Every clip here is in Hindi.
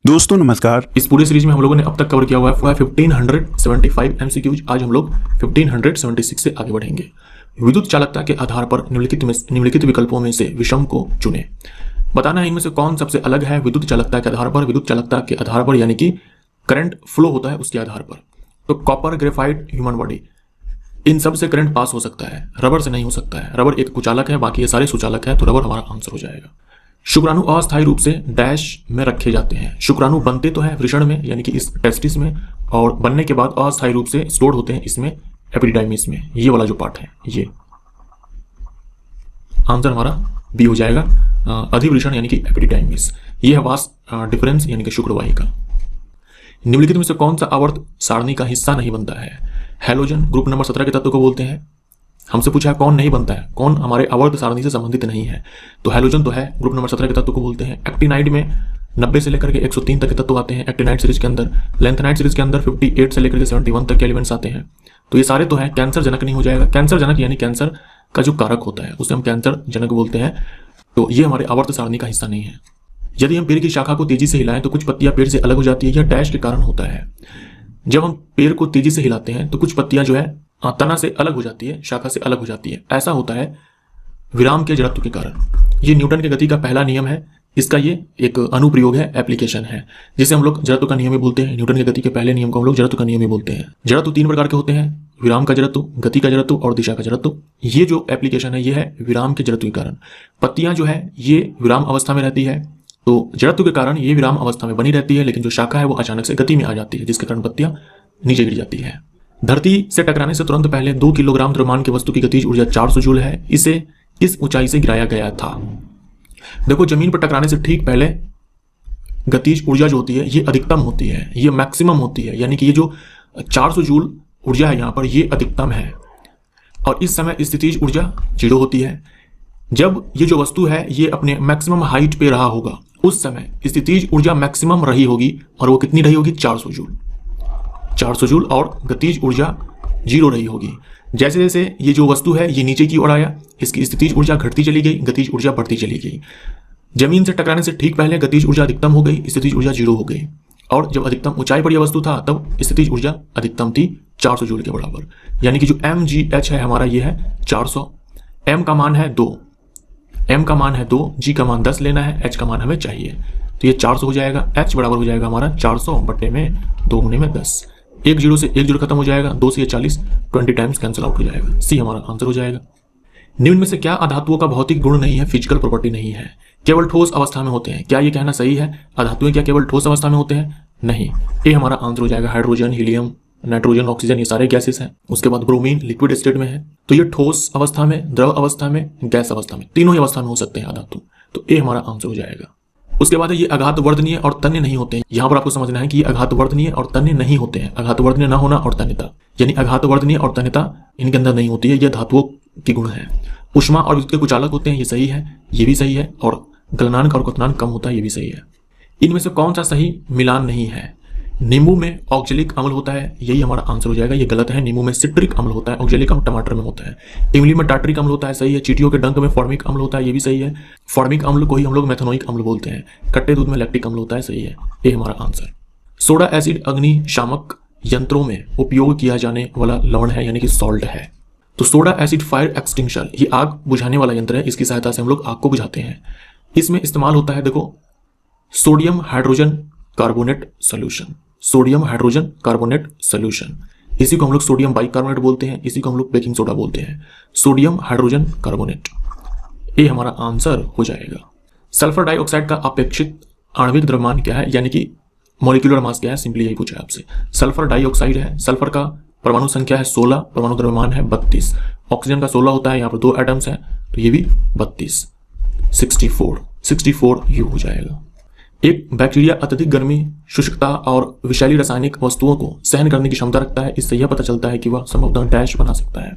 दोस्तों नमस्कार। इस पूरे सीरीज में हम लोगों ने अब तक कवर किया हुआ है 1575 एमसीक्यूज। आज हम लोग 1576 से आगे बढ़ेंगे। विद्युत चालकता के आधार पर निम्नलिखित विकल्पों में से विषम को चुनें। बताना है इनमें से कौन सबसे अलग है विद्युत चालकता के आधार पर। विद्युत चालकता के आधार पर यानी कि करंट फ्लो होता है उसके आधार पर। तो कॉपर, ग्रेफाइट, ह्यूमन बॉडी, इन सब से करंट पास हो सकता है, रबर से नहीं हो सकता है। रबर एक कुचालक है, बाकी ये सारे सुचालक है, तो रबर हमारा आंसर हो जाएगा। शुक्राणु अस्थायी रूप से डैश में रखे जाते हैं। शुक्राणु बनते तो हैं वृषण में यानी कि इस टेस्टिस में, और बनने के बाद अस्थायी रूप से स्टोर होते हैं इसमें, एपिडिडाइमिस में। ये वाला जो पार्ट है, ये आंसर हमारा बी हो जाएगा, अधिवृषण यानी कि एपिडिडाइमिस। ये है वास डिफरेंस यानी कि शुक्रवाही का। निम्नलिखित में से कौन सा आवर्त सारणी का हिस्सा नहीं बनता है। हैलोजन ग्रुप नंबर 17 के तत्व को बोलते हैं। हमसे पूछा है कौन नहीं बनता है, कौन हमारे आवर्त सारणी से संबंधित नहीं है, तो हैलोजन तो है, ग्रुप नंबर 17 के तत्व को बोलते हैं। एक्टिनाइड में 90 से लेकर के 103 तक के तत्व आते हैं एक्टिनाइड सीरीज के अंदर। लेंथेनाइड सीरीज के अंदर 58 से लेकर के 71 तक के एलिमेंट्स आते हैं। तो ये सारे तो हैं। कैंसर जनक नहीं हो जाएगा। कैंसर जनक यानी कैंसर का जो कारक होता है उसे हम कैंसर जनक बोलते हैं। तो ये हमारे आवर्त सारणी का हिस्सा नहीं है। यदि हम पेड़ की शाखा को तेजी से हिलाएं तो कुछ पत्तियां पेड़ से अलग हो जाती है। यह डैश के कारण होता है। जब हम पेड़ को तेजी से हिलाते हैं तो कुछ पत्तियां जो है तना से अलग हो जाती है, शाखा से अलग हो जाती है। ऐसा होता है विराम के जड़त्व के कारण। ये न्यूटन के गति का पहला नियम है। इसका ये एक अनुप्रयोग है, एप्लीकेशन है, जिसे हम लोग जड़त्व का नियम ही बोलते हैं। न्यूटन के गति के पहले नियम को हम लोग जड़त्व का नियम ही बोलते हैं। जड़त्व 3 प्रकार के होते हैं, विराम का जड़त्व, गति का जड़त्व और दिशा का जड़त्व। ये जो एप्लीकेशन है ये है विराम के जड़त्व के कारण। पत्तियां जो है ये विराम अवस्था में रहती है, तो जड़त्व के कारण ये विराम अवस्था में बनी रहती है, लेकिन जो शाखा है वो अचानक से गति में आ जाती है, जिसके कारण पत्तियां नीचे गिर जाती है। धरती से टकराने से तुरंत पहले 2 किलोग्राम द्रव्यमान की वस्तु की गतिज ऊर्जा 400 जूल है। इसे इस ऊंचाई से गिराया गया था। देखो, जमीन पर टकराने से ठीक पहले गतिज ऊर्जा जो होती है ये अधिकतम होती है, ये मैक्सिमम होती है, यानी कि ये जो 400 जूल ऊर्जा है यहाँ पर ये अधिकतम है, और इस समय स्थितिज ऊर्जा 0 होती है। जब ये जो वस्तु है ये अपने मैक्सिमम हाइट पे रहा होगा उस समय स्थितिज ऊर्जा मैक्सिमम रही होगी, और वो कितनी रही होगी? 400 जूल। 400 जूल और गतिज ऊर्जा 0 रही होगी। जैसे जैसे ये जो वस्तु है ये नीचे की ओर आया, इसकी स्थितिज ऊर्जा घटती चली गई, गतिज ऊर्जा बढ़ती चली गई। जमीन से टकराने से ठीक पहले गतिज ऊर्जा अधिकतम हो गई, स्थितिज ऊर्जा 0 हो गई, और जब अधिकतम ऊंचाई पर यह वस्तु था तब स्थितिज ऊर्जा अधिकतम थी 400 जूल के बराबर। यानी कि जो mgh है हमारा ये है 400। m का मान है 2, m का मान है 2, g का मान 10 लेना है, h का मान हमें चाहिए, तो ये 400 हो जाएगा। h बराबर हो जाएगा हमारा 400 बट्टे में 2 गुने में 10। 1 जीरो से 1 जीरो खत्म हो जाएगा, 2 से 40, 20 टाइम्स कैंसिल आउट हो जाएगा। सी हमारा आंसर हो जाएगा। निम्न में से क्या अधातुओं का भौतिक गुण नहीं है, फिजिकल प्रॉपर्टी नहीं है, केवल ठोस अवस्था में होते हैं? क्या ये कहना सही है? अधातुएं क्या केवल ठोस अवस्था में होते हैं? नहीं। ए हमारा आंसर हो जाएगा। हाइड्रोजन, हीलियम, नाइट्रोजन, ऑक्सीजन, ये सारे गैसेस हैं। उसके बाद ब्रोमीन लिक्विड स्टेट में है, तो ये ठोस अवस्था में, द्रव अवस्था में, गैस अवस्था में, तीनों ही अवस्था में हो सकते हैं अधातु। तो ए हमारा आंसर हो जाएगा। उसके बाद ये आघातवर्धनीय और तन्य नहीं होते हैं। यहां पर आपको समझना है कि ये आघातवर्धनीय और तन्य नहीं होते हैं। आघातवर्धनीय न होना और तन्यता, यानी आघातवर्धनीय और तन्यता इनके अंदर नहीं होती है। ये धातुओं की गुण है। उष्मा और विद्युत के कुचालक होते हैं, ये सही है, ये भी सही है, और गलनांक और क्वथनांक कम होता है, ये भी सही है। इनमें से कौन सा सही मिलान नहीं है? नींबू में ऑक्जेलिक अम्ल होता है, यही हमारा आंसर हो जाएगा। ये गलत है। नींबू में सिट्रिक अम्ल होता है, ऑक्जेलिक अम्ल टमाटर में होता है। इमली में टार्टरिक अम्ल होता है, सही है। चींटियों के डंक में फॉर्मिक अम्ल होता है, ये भी सही है। फॉर्मिक अम्ल को ही हम लोग मेथनोइक अम्ल बोलते हैं। कट्टे दूध में लैक्टिक अम्ल होता है, सही है। ये हमारा आंसर। सोडा एसिड अग्निशामक यंत्रों में उपयोग किया जाने वाला लवण है, यानी कि सॉल्ट है। तो सोडा एसिड फायर एक्सटिंग्विशर, ये आग बुझाने वाला यंत्र है। इसकी सहायता से हम लोग आग को बुझाते हैं। इसमें इस्तेमाल होता है, देखो, sodium hydrogen carbonate solution. Sodium hydrogen carbonate solution, इसी को हम लोग सोडियम बाइकार्बोनेट बोलते हैं, इसी को हम लोग बेकिंग सोडा बोलते हैं। सोडियम हाइड्रोजन कार्बोनेट, ये हमारा आंसर हो जाएगा। सल्फर डाइऑक्साइड का अपेक्षित आणविक द्रव्यमान क्या है, यानी कि मॉलिक्यूलर मास क्या है? सिंपली यही पूछा है आपसे। सल्फर डाइऑक्साइड है, सल्फर का परमाणु संख्या है 16, परमाणु द्रव्यमान है 32। ऑक्सीजन का 16 होता है, यहाँ पर 2 एटम्स हैं, तो ये भी 32, 64 यू हो जाएगा। एक बैक्टीरिया अत्यधिक गर्मी, शुष्कता और विषैली रासायनिक वस्तुओं को सहन करने की क्षमता रखता है। इससे यह पता चलता है कि वह संभवतः डैश बना सकता है।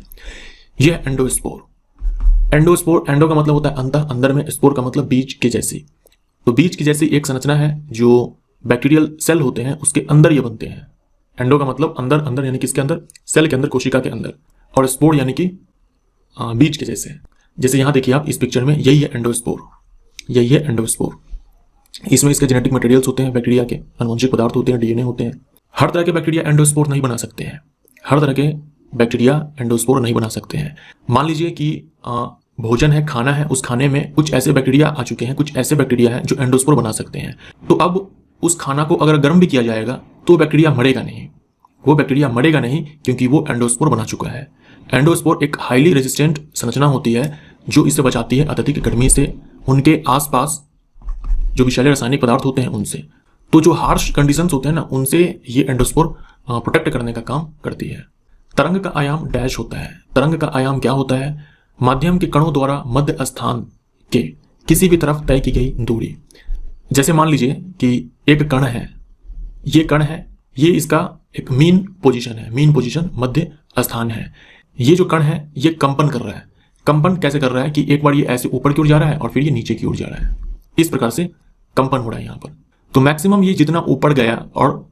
यह एंडोस्पोर। एंडोस्पोर, एंडो का मतलब होता है अंतः, अंदर में, स्पोर का मतलब बीज के जैसी। तो बीज की जैसी एक संरचना है जो बैक्टीरियल सेल होते हैं उसके अंदर ये बनते हैं। एंडो का मतलब अंदर, अंदर यानी किसके अंदर? सेल के अंदर, कोशिका के अंदर, और स्पोर यानी कि बीज के जैसे। जैसे यहां देखिए आप इस पिक्चर में, यही है एंडोस्पोर, यही है एंडोस्पोर। इसमें इसके जेनेटिक मटेरियल्स होते हैं, बैक्टीरिया के आनुवंशिक पदार्थ होते हैं, डीएनए होते हैं। हर तरह के बैक्टीरिया एंडोस्पोर नहीं बना सकते हैं, हर तरह के बैक्टीरिया एंडोस्पोर नहीं बना सकते हैं। मान लीजिए कि भोजन है, खाना है, उस खाने में कुछ ऐसे बैक्टीरिया आ चुके हैं, कुछ ऐसे बैक्टीरिया हैं जो एंडोस्पोर बना सकते हैं। तो अब उस खाना को अगर गर्म भी किया जाएगा तो बैक्टीरिया मरेगा नहीं, वो बैक्टीरिया मरेगा नहीं, क्योंकि वो एंडोस्पोर बना चुका है। एंडोस्पोर एक हाईली रेजिस्टेंट संरचना होती है जो इससे बचाती है अत्यधिक गर्मी से, उनके आसपास जो विषैले रासायनिक पदार्थ होते हैं उनसे। तो जो हार्श कंडीशंस होते हैं ना, उनसे ये एंडोस्पोर प्रोटेक्ट करने का काम करती है। तरंग का आयाम डैश होता है। तरंग का आयाम क्या होता है? माध्यम के कणों द्वारा मध्य स्थान के किसी भी तरफ तय की गई दूरी। जैसे मान लीजिए कि एक कण है, ये कण है, ये इसका एक मीन पोजीशन है, मीन पोजीशन मध्य स्थान है। ये जो कण है ये कंपन कर रहा है। कंपन कैसे कर रहा है कि एक बार ये ऐसे ऊपर की ओर जा रहा है और फिर ये नीचे की ओर जा रहा है, इस प्रकार से कंपन हो रहा है यहाँ पर। तो मैक्सिमम ये जितना ऊपर गया और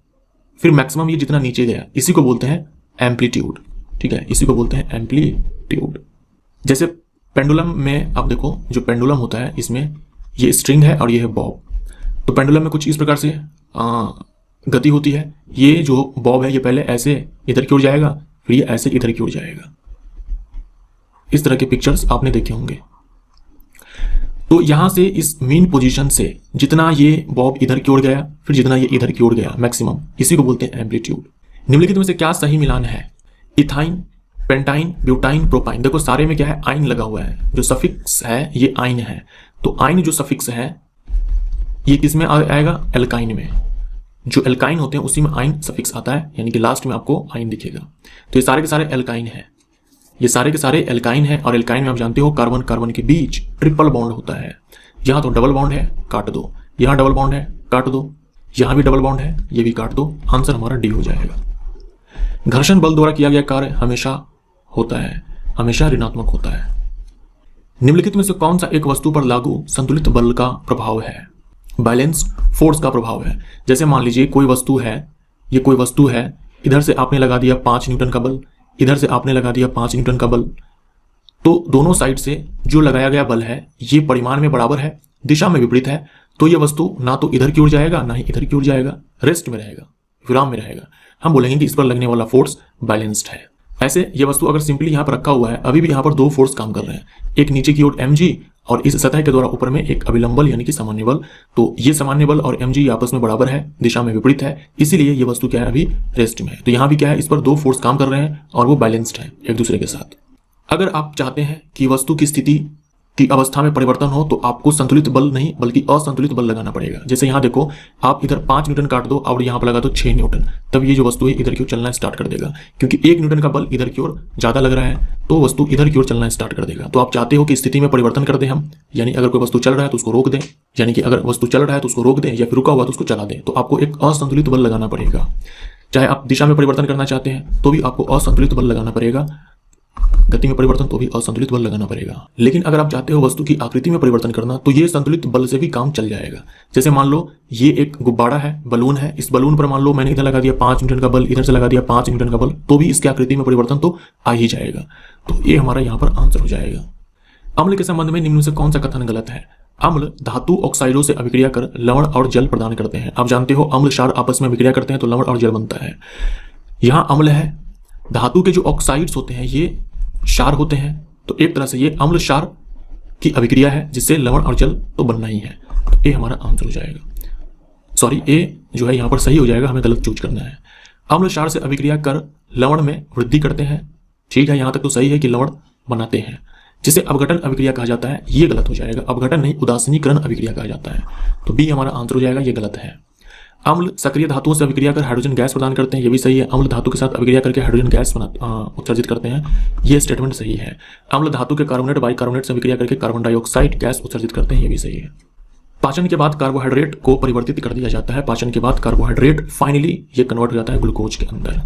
फिर मैक्सिमम ये जितना नीचे गया, इसी को बोलते हैं एम्पलीट्यूड। ठीक है, इसी को बोलते हैं एम्पलीट्यूड। जैसे पेंडुलम में आप देखो, जो पेंडुलम होता है इसमें ये स्ट्रिंग है और ये है बॉब। तो पेंडुलम में कुछ इस प्रकार से गति होती है। ये जो बॉब है ये पहले ऐसे इधर की ओर जाएगा, फिर ये ऐसे इधर की ओर जाएगा। इस तरह के पिक्चर्स आपने देखे होंगे। तो यहां से इस मीन पोजीशन से जितना ये बॉब इधर की ओर गया, फिर जितना ये इधर की ओर गया मैक्सिमम, इसी को बोलते हैं एम्पलीट्यूड। निम्नलिखित में से क्या सही मिलान है? Ethyne, pentyne, butyne, propyne. देखो सारे में क्या है? आइन लगा हुआ है। जो सफिक्स है ये आइन है। तो आइन जो सफिक्स है ये किस में आएगा? एल्काइन में। जो एल्काइन होते हैं उसी में आइन सफिक्स आता है, यानी कि लास्ट में आपको आइन दिखेगा। तो ये सारे के सारे एल्काइन है, ये सारे के सारे एल्काइन है। और एल्काइन में आप जानते हो कार्बन कार्बन के बीच ट्रिपल बॉन्ड होता है। यहाँ तो डबल बॉन्ड है, काट दो। यहाँ डबल बॉन्ड है, काट दो। यहाँ भी डबल बॉन्ड है, ये भी काट दो। आंसर हमारा डी हो जाएगा। घर्षण बल द्वारा किया गया कार्य हमेशा होता है, हमेशा ऋणात्मक होता है। निम्नलिखित में से कौन सा एक वस्तु पर लागू संतुलित बल का प्रभाव है? बैलेंस फोर्स का प्रभाव है। जैसे मान लीजिए कोई वस्तु है, ये कोई वस्तु है, इधर से आपने लगा दिया 5 न्यूटन का बल, इधर से आपने लगा दिया 5 न्यूटन का बल। तो दोनों साइड से जो लगाया गया बल है ये परिमाण में बराबर है, दिशा में विपरीत है। तो ये वस्तु ना तो इधर की ओर जाएगा ना ही इधर की ओर जाएगा, रेस्ट में रहेगा, विराम में रहेगा। हम बोलेंगे कि इस पर लगने वाला फोर्स बैलेंस्ड है। ऐसे ये वस्तु अगर सिंपली यहाँ पर रखा हुआ है, अभी भी यहाँ पर 2 फोर्स काम कर रहे हैं, एक नीचे की ओर mg और इस सतह के द्वारा ऊपर में एक अभिलंब बल यानी कि सामान्य बल। तो ये सामान्य बल और mg आपस में बराबर है, दिशा में विपरीत है, इसीलिए ये वस्तु क्या है? अभी रेस्ट में है। तो यहाँ भी क्या है? इस पर 2 फोर्स काम कर रहे हैं और वो बैलेंस्ड है एक दूसरे के साथ। अगर आप चाहते हैं कि वस्तु की स्थिति की अवस्था में परिवर्तन हो तो आपको संतुलित बल नहीं बल्कि असंतुलित बल लगाना पड़ेगा। जैसे यहाँ देखो, आप इधर 5 न्यूटन काट दो और यहाँ पर लगा दो 6 न्यूटन, तब ये जो वस्तु है इधर की ओर चलना स्टार्ट कर देगा। क्योंकि 1 न्यूटन का बल इधर की ओर ज्यादा लग रहा है तो वस्तु इधर की ओर चलना स्टार्ट कर देगा। तो आप चाहते हो कि स्थिति में परिवर्तन कर दें हम, यानी अगर कोई वस्तु चल रहा है तो उसको रोक दें, यानी कि अगर वस्तु चल रहा है तो उसको रोक दें, या फिर रुका हुआ तो उसको चला दें। तो आपको एक असंतुलित बल लगाना पड़ेगा। चाहे आप दिशा में परिवर्तन करना चाहते हैं तो भी आपको असंतुलित बल लगाना पड़ेगा, गति में परिवर्तन तो भी असंतुलित बल लगाना पड़ेगा। लेकिन अगर आप चाहते हो वस्तु की आकृति में परिवर्तन करना तो ये संतुलित बल से भी काम चल जाएगा। जैसे मान लो ये एक गुब्बारा है, बलून है, इस बलून पर मान लो मैंने इधर लगा दिया 5 न्यूटन का बल, इधर से लगा दिया 5 न्यूटन का बल, तो भी इसकी आकृति में परिवर्तन तो आ ही जाएगा। तो ये हमारा यहाँ पर आंसर हो जाएगा। अम्ल के संबंध में निम्न में से कौन सा कथन गलत है? अम्ल धातु ऑक्साइडों से अभिक्रिया कर लवण और जल प्रदान करते हैं। आप जानते हो अम्ल क्षार आपस में अभिक्रिया करते हैं तो लवण और जल बनता है। यहाँ अम्ल है, धातु के जो ऑक्साइड्स होते हैं ये क्षार होते हैं, तो एक तरह से ये अम्ल क्षार की अभिक्रिया है जिससे लवण और जल तो बनना ही है। तो ए हमारा आंसर हो जाएगा। सॉरी, ए जो है यहाँ पर सही हो जाएगा, हमें गलत चूज करना है। अम्ल क्षार से अभिक्रिया कर लवण में वृद्धि करते हैं। ठीक है, यहाँ तक तो सही है कि लवण बनाते हैं, जिसे अपघटन अभिक्रिया कहा जाता है। ये गलत हो जाएगा, अपघटन नहीं उदासीनीकरण अभिक्रिया कहा जाता है। तो बी हमारा आंसर हो जाएगा, ये गलत है। अम्ल सक्रिय धातुओं से अभिक्रिया कर हाइड्रोजन गैस प्रदान करते हैं, ये भी सही है। अम्ल धातु के साथ अभिक्रिया करके हाइड्रोजन गैस उत्सर्जित करते हैं, ये स्टेटमेंट सही है। अम्ल धातु के कार्बोनेट बाइकार्बोनेट से अभिक्रिया करके कार्बन डाइऑक्साइड गैस उत्सर्जित करते हैं, ये भी सही है। पाचन के बाद कार्बोहाइड्रेट को परिवर्तित कर दिया जाता है। पाचन के बाद कार्बोहाइड्रेट फाइनली ये कन्वर्ट हो जाता है ग्लूकोज के अंदर।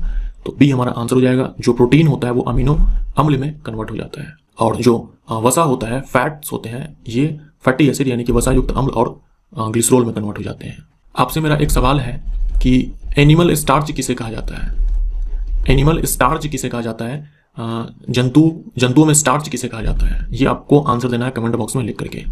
तो बी हमारा आंसर हो जाएगा। जो प्रोटीन होता है वो अमीनो अम्ल में कन्वर्ट हो जाता है, और जो वसा होता है, फैट्स होते हैं, ये फैटी एसिड यानी कि वसा युक्त अम्ल और ग्लिसरॉल में कन्वर्ट हो जाते हैं। आपसे मेरा एक सवाल है कि एनिमल स्टार्च किसे कहा जाता है? एनिमल स्टार्च किसे कहा जाता है? जंतुओं में स्टार्च किसे कहा जाता है? ये आपको आंसर देना है कमेंट बॉक्स में लिख करके।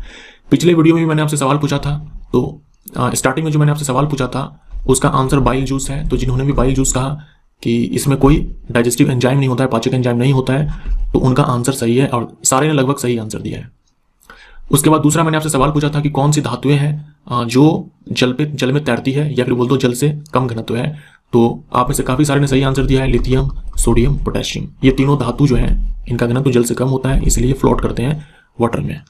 पिछले वीडियो में मैंने आपसे सवाल पूछा था, तो स्टार्टिंग में जो मैंने आपसे सवाल पूछा था उसका आंसर बाइल जूस है, तो जिन्होंने भी बाइल जूस कहा कि इसमें कोई डाइजेस्टिव एंजाइम नहीं होता है, पाचक एंजाइम नहीं होता है, तो उनका आंसर सही है और सारे ने लगभग सही आंसर दिया है। उसके बाद दूसरा मैंने आपसे सवाल पूछा था कि कौन सी धातुएं हैं जो जल में तैरती है या फिर बोल दो जल से कम घनत्व है, तो आप में से काफ़ी सारे ने सही आंसर दिया है, लिथियम, सोडियम, पोटेशियम। ये तीनों धातु जो हैं इनका घनत्व जल से कम होता है, इसलिए फ्लोट करते हैं वाटर में।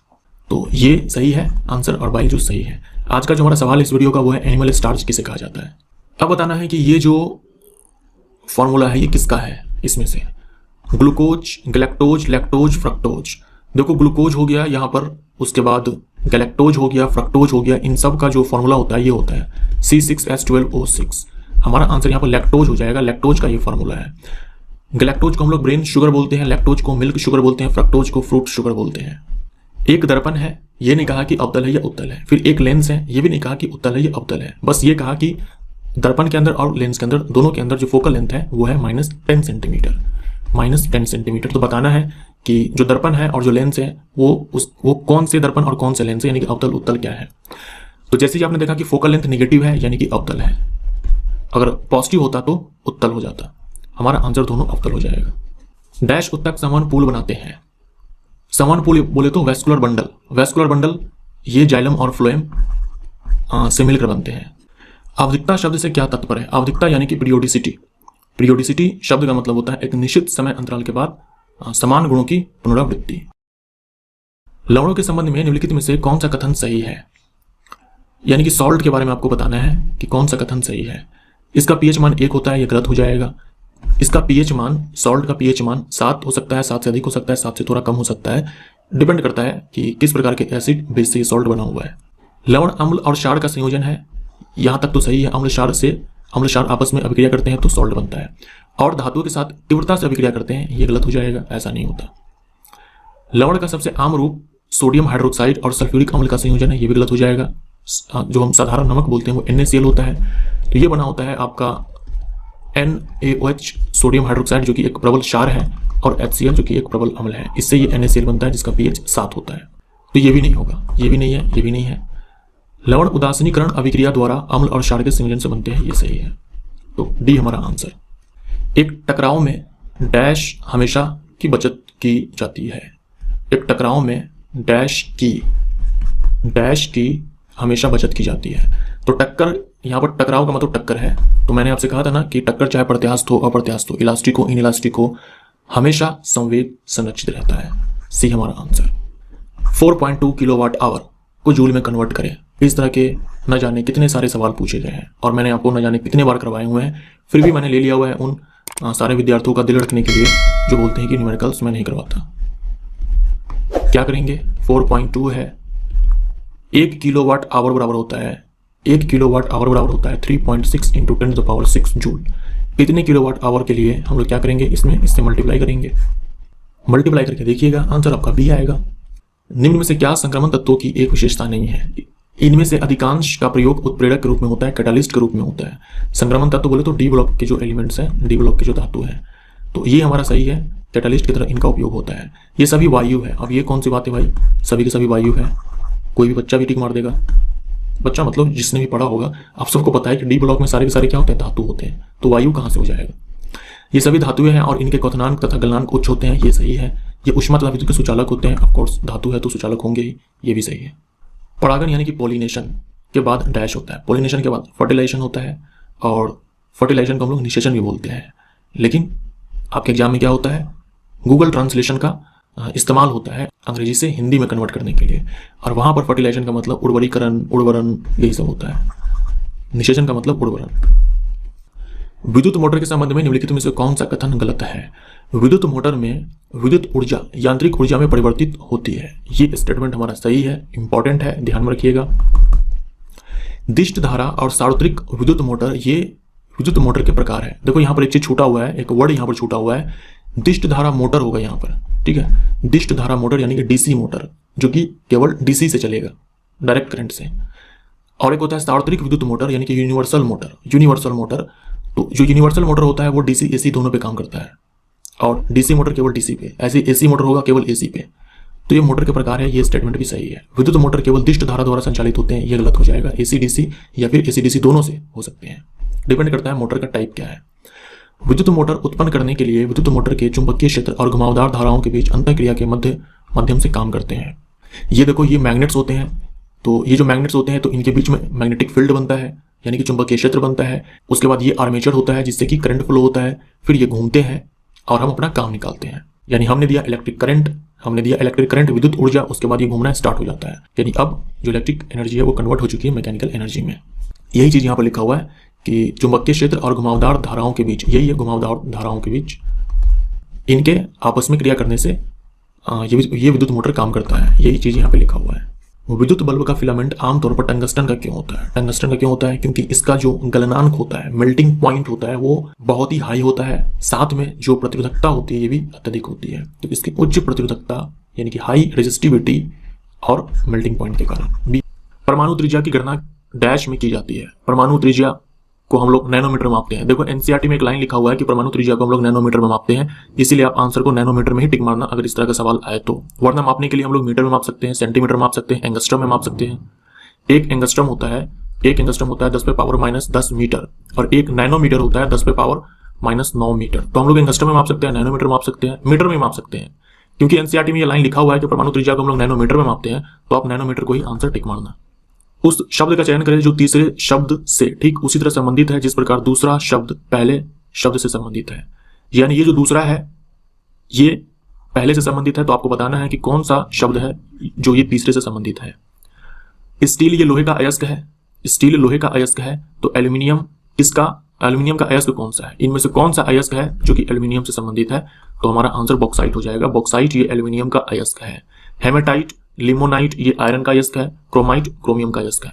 तो ये सही है आंसर और बाइल जूस सही है। आज का जो हमारा सवाल इस वीडियो का वो है एनिमल स्टार्च किसे कहा जाता है। अब बताना है कि ये जो फॉर्मूला है ये किसका है, इसमें से ग्लूकोज, गैलेक्टोज, लैक्टोज, फ्रक्टोज। देखो ग्लूकोज हो गया यहाँ पर, उसके बाद गैलेक्टोज हो गया, फ्रक्टोज हो गया, इन सब का जो फॉर्मूला होता है ये होता है C6H12O6। हमारा आंसर यहाँ पर लैक्टोज हो जाएगा, लैक्टोज का ये फॉर्मूला है। गैलेक्टोज को हम लोग ब्रेन शुगर बोलते हैं, लैक्टोज को मिल्क शुगर बोलते हैं, फ्रक्टोज को फ्रूट शुगर बोलते हैं। एक दर्पण है, ये नहीं कहा कि अवतल है या उत्तल है। फिर एक लेंस है, ये भी नहीं कहा कि उत्तल है या अवतल है, बस ये कहा कि दर्पण के अंदर और लेंस के अंदर दोनों के अंदर जो फोकल लेंथ है वो है -10 सेंटीमीटर, -10 सेंटीमीटर। तो बताना है कि जो दर्पण है और जो लेंस है वो कौन से दर्पण और कौन से लेंस है, यानी कि अवतल उत्तल क्या है। तो जैसे ही आपने देखा कि फोकल लेंथ निगेटिव है यानी कि अवतल है, अगर पॉजिटिव होता तो उत्तल हो जाता। हमारा आंसर दोनों अवतल हो जाएगा। डैश उत्तक समान पुल बनाते हैं। समान पुल बोले तो वैस्कुलर बंडल, वैस्कुलर बंडल ये जाइलम और फ्लोएम से मिलकर बनते हैं। आवधिकता शब्द से क्या तात्पर्य है। आवधिकता यानी कि पीरियोडिसिटी। पीरियोडिसिटी शब्द का मतलब होता है एक निश्चित समय अंतराल के बाद समान गुणों की पुनरावृत्ति। लवणों के संबंध में निम्नलिखित में से कौन सा कथन सही है, यानी कि सॉल्ट के बारे में आपको बताना है कि कौन सा कथन सही है। इसका पीएच मान 1 होता है, यह गलत हो जाएगा। इसका पीएच मान, सॉल्ट का पीएच मान 7 हो सकता है, 7 से अधिक हो सकता है, 7 से थोड़ा कम हो सकता है, डिपेंड करता है कि किस प्रकार के एसिड बेस से ये सॉल्ट बना हुआ है। लवण अम्ल और क्षार का संयोजन है, यहाँ तक तो सही है। अम्ल क्षार आपस में अभिक्रिया करते हैं तो सॉल्ट बनता है। और धातुओं के साथ तीव्रता से अभिक्रिया करते हैं, ये गलत हो जाएगा, ऐसा नहीं होता। लवण का सबसे आम रूप सोडियम हाइड्रोक्साइड और सल्फ्यूरिक अम्ल का संयोजन है, ये भी गलत हो जाएगा। जो हम साधारण नमक बोलते हैं वो NaCl होता है, तो ये बना होता है आपका NaOH सोडियम हाइड्रोक्साइड जो कि एक प्रबल क्षार है, और HCl जो कि एक प्रबल अम्ल है, इससे ये NaCl बनता है जिसका pH 7 होता है। तो ये भी नहीं होगा, ये भी नहीं है, ये भी नहीं है। लवण उदासीनीकरण अभिक्रिया द्वारा अम्ल और क्षार के संयोजन से बनते हैं, ये सही है। तो डी हमारा आंसर। एक टकराव में डैश हमेशा की बचत की जाती है। एक टकराव में डैश की हमेशा बचत की जाती है। तो टक्कर, यहाँ पर टकराव का मतलब टक्कर है, तो मैंने आपसे कहा था ना कि टक्कर चाहे प्रत्यास्थ हो अप्रत्यास्थ हो, इलास्टिक हो इनइलास्टिक हो, हमेशा संवेग संरक्षित रहता है। सी हमारा आंसर। 4.2 किलोवाट आवर को जूल में कन्वर्ट करें। इस तरह के न जाने कितने सारे सवाल पूछे गए हैं और मैंने आपको न जाने कितने बार करवाए हुए हैं, फिर भी मैंने ले लिया हुआ है उन सारे विद्यार्थियों का दिल रखने के लिए जो बोलते हैं कि न्यूमेरिकल्स मैं नहीं करवाता। क्या करेंगे, 4.2 है, 1 किलोवाट आवर बराबर होता है 1 किलोवाट आवर बराबर होता है 3.6 × 10⁻6 जूल। इतने किलोवाट आवर के लिए हम लोग क्या करेंगे, इससे मल्टीप्लाई करेंगे। मल्टीप्लाई करके देखिएगा आंसर आपका बी आएगा। निम्न में से क्या संक्रमण तत्वों की एक विशेषता नहीं है। इनमें से अधिकांश का प्रयोग उत्प्रेरक के रूप में होता है, कैटालिस्ट के रूप में होता है। संक्रमण तत्व बोले तो डी ब्लॉक के जो एलिमेंट्स हैं, डी ब्लॉक के जो धातु है, तो ये हमारा सही है। कैटालिस्ट की तरह इनका उपयोग होता है। ये सभी वायु है। अब ये कौन सी बात है भाई, सभी के सभी वायु है। कोई भी बच्चा भी टिक मार देगा, बच्चा मतलब जिसने भी पढ़ा होगा, आप सबको पता है कि डी ब्लॉक में सारे के सारे क्या होते हैं, धातु होते हैं, तो वायु कहाँ से हो जाएगा। ये सभी धातुएं हैं और इनके क्वथनांक तथा गलनांक उच्च होते हैं, ये सही है। ये ऊष्मा तथा विद्युत के सुचालक होते हैं, ऑफकोर्स धातु है तो सुचालक होंगे ही, ये भी सही है। परागण यानी कि पोलिनेशन के बाद डैश होता है, पोलिनेशन के बाद फर्टिलाइजेशन होता है, और फर्टिलाइजेशन को हम लोग निषेचन भी बोलते हैं। लेकिन आपके एग्जाम में क्या होता है, गूगल ट्रांसलेशन का इस्तेमाल होता है अंग्रेजी से हिंदी में कन्वर्ट करने के लिए, और वहाँ पर फर्टिलाइजेशन का मतलब उर्वरीकरण, उर्वरन, यही सब होता है। निषेचन का मतलब उर्वरन। विद्युत मोटर के संबंध में निम्नलिखित में से कौन सा कथन गलत है। विद्युत मोटर में विद्युत ऊर्जा यांत्रिक ऊर्जा में परिवर्तित होती है, ये स्टेटमेंट हमारा सही है, इंपॉर्टेंट है, ध्यान में रखिएगा। दिष्ट धारा और सार्वत्रिक विद्युत मोटर, ये विद्युत मोटर के प्रकार है। देखो यहाँ पर एक चीज छूटा हुआ है, एक वर्ड यहाँ पर छूटा हुआ है, दिष्ट धारा मोटर होगा यहाँ पर, ठीक है। दिष्ट धारा मोटर यानी कि डीसी मोटर, जो कि केवल डीसी से चलेगा, डायरेक्ट करंट से। और एक होता है सार्वत्रिक विद्युत मोटर यानी कि यूनिवर्सल मोटर। यूनिवर्सल मोटर, तो जो यूनिवर्सल मोटर होता है वो डीसी एसी दोनों पे काम करता है, और डीसी मोटर केवल डीसी पे, ऐसे एसी मोटर होगा केवल एसी पे। तो ये मोटर के प्रकार है, ये स्टेटमेंट भी सही है। विद्युत मोटर केवल दिष्ट धारा द्वारा संचालित होते हैं, ये गलत हो जाएगा। एसी डीसी या फिर एसी डीसी दोनों से हो सकते हैं, डिपेंड करता है मोटर का टाइप क्या है। विद्युत मोटर उत्पन्न करने के लिए विद्युत मोटर के चुंबकीय क्षेत्र और घुमावदार धाराओं के बीच अंतःक्रिया के माध्यम से काम करते हैं। ये देखो, ये मैग्नेट्स होते हैं, तो ये जो मैग्नेट्स होते हैं तो इनके बीच में मैग्नेटिक फील्ड बनता है, यानी कि चुंबकीय क्षेत्र बनता है। उसके बाद ये आर्मेचर होता है जिससे कि करंट फ्लो होता है, फिर ये घूमते हैं और हम अपना काम निकालते हैं। यानी हमने दिया इलेक्ट्रिक करंट विद्युत ऊर्जा, उसके बाद ये घूमना स्टार्ट हो जाता है। यानी अब जो इलेक्ट्रिक एनर्जी है वो कन्वर्ट हो चुकी है मैकेनिकल एनर्जी में। यही चीज यहाँ पर लिखा हुआ है कि चुंबकीय क्षेत्र और घुमावदार धाराओं के बीच, यही है घुमावदार धाराओं के बीच, इनके आपस में क्रिया करने से ये विद्युत मोटर काम करता है। यही चीज यहाँ पे लिखा हुआ है। विद्युत बल्ब का फिलामेंट आमतौर पर टंगस्टन का क्यों होता है? टंगस्टन का क्यों होता है? क्योंकि इसका जो गलनांक होता है, मेल्टिंग पॉइंट होता है, वो बहुत ही हाई होता है। साथ में जो प्रतिरोधकता होती है ये भी अत्यधिक होती है। तो इसकी उच्च प्रतिरोधकता यानी कि हाई रेजिस्टिविटी और मेल्टिंग पॉइंट के कारण। परमाणु त्रिज्या की गणना डैश में की जाती है। परमाणु त्रिज्या को हम लोग नैनोमीटर में मापते हैं। देखो एनसीईआरटी में एक लाइन लिखा हुआ है कि परमाणु त्रिज्या को हम लोग नैनोमीटर में मापते हैं, इसीलिए आप आंसर को नैनोमीटर में ही टिक मारना अगर इस तरह का सवाल आए तो। वरना मापने के लिए हम लोग मीटर में माप सकते हैं, सेंटीमीटर में माप सकते हैं, एंगस्ट्रम में माप सकते हैं। एक एंगस्ट्रम होता है 10⁻⁻10 मीटर और एक नैनोमीटर होता है 10⁻⁻9 मीटर। तो हम लोग एंगस्ट्रम में माप सकते हैं, नैनोमीटर में माप सकते हैं, मीटर में माप सकते हैं। क्योंकि एनसीईआरटी में ये लाइन लिखा हुआ है कि परमाणु त्रिज्या को हम लोग नैनोमीटर में मापते हैं, तो आप नैनोमीटर को ही आंसर टिक मारना। उस शब्द का चयन करें जो तीसरे शब्द से ठीक उसी तरह संबंधित है जिस प्रकार दूसरा शब्द पहले शब्द से संबंधित है। यानी ये जो दूसरा है ये पहले से संबंधित है, तो आपको बताना है कि कौन सा शब्द है जो ये तीसरे से संबंधित है। स्टील ये लोहे का अयस्क है, स्टील लोहे का अयस्क है, तो एल्यूमिनियम एल्यूमिनियम का अयस्क कौन सा है? इनमें से कौन सा अयस्क है जो कि एल्यूमिनियम से संबंधित है? तो हमारा आंसर बॉक्साइट हो जाएगा। बॉक्साइट ये एल्यूमिनियम का अयस्क है। हेमेटाइट लिमोनाइट ये आयरन का अयस्क है। क्रोमाइट क्रोमियम का अयस्क है।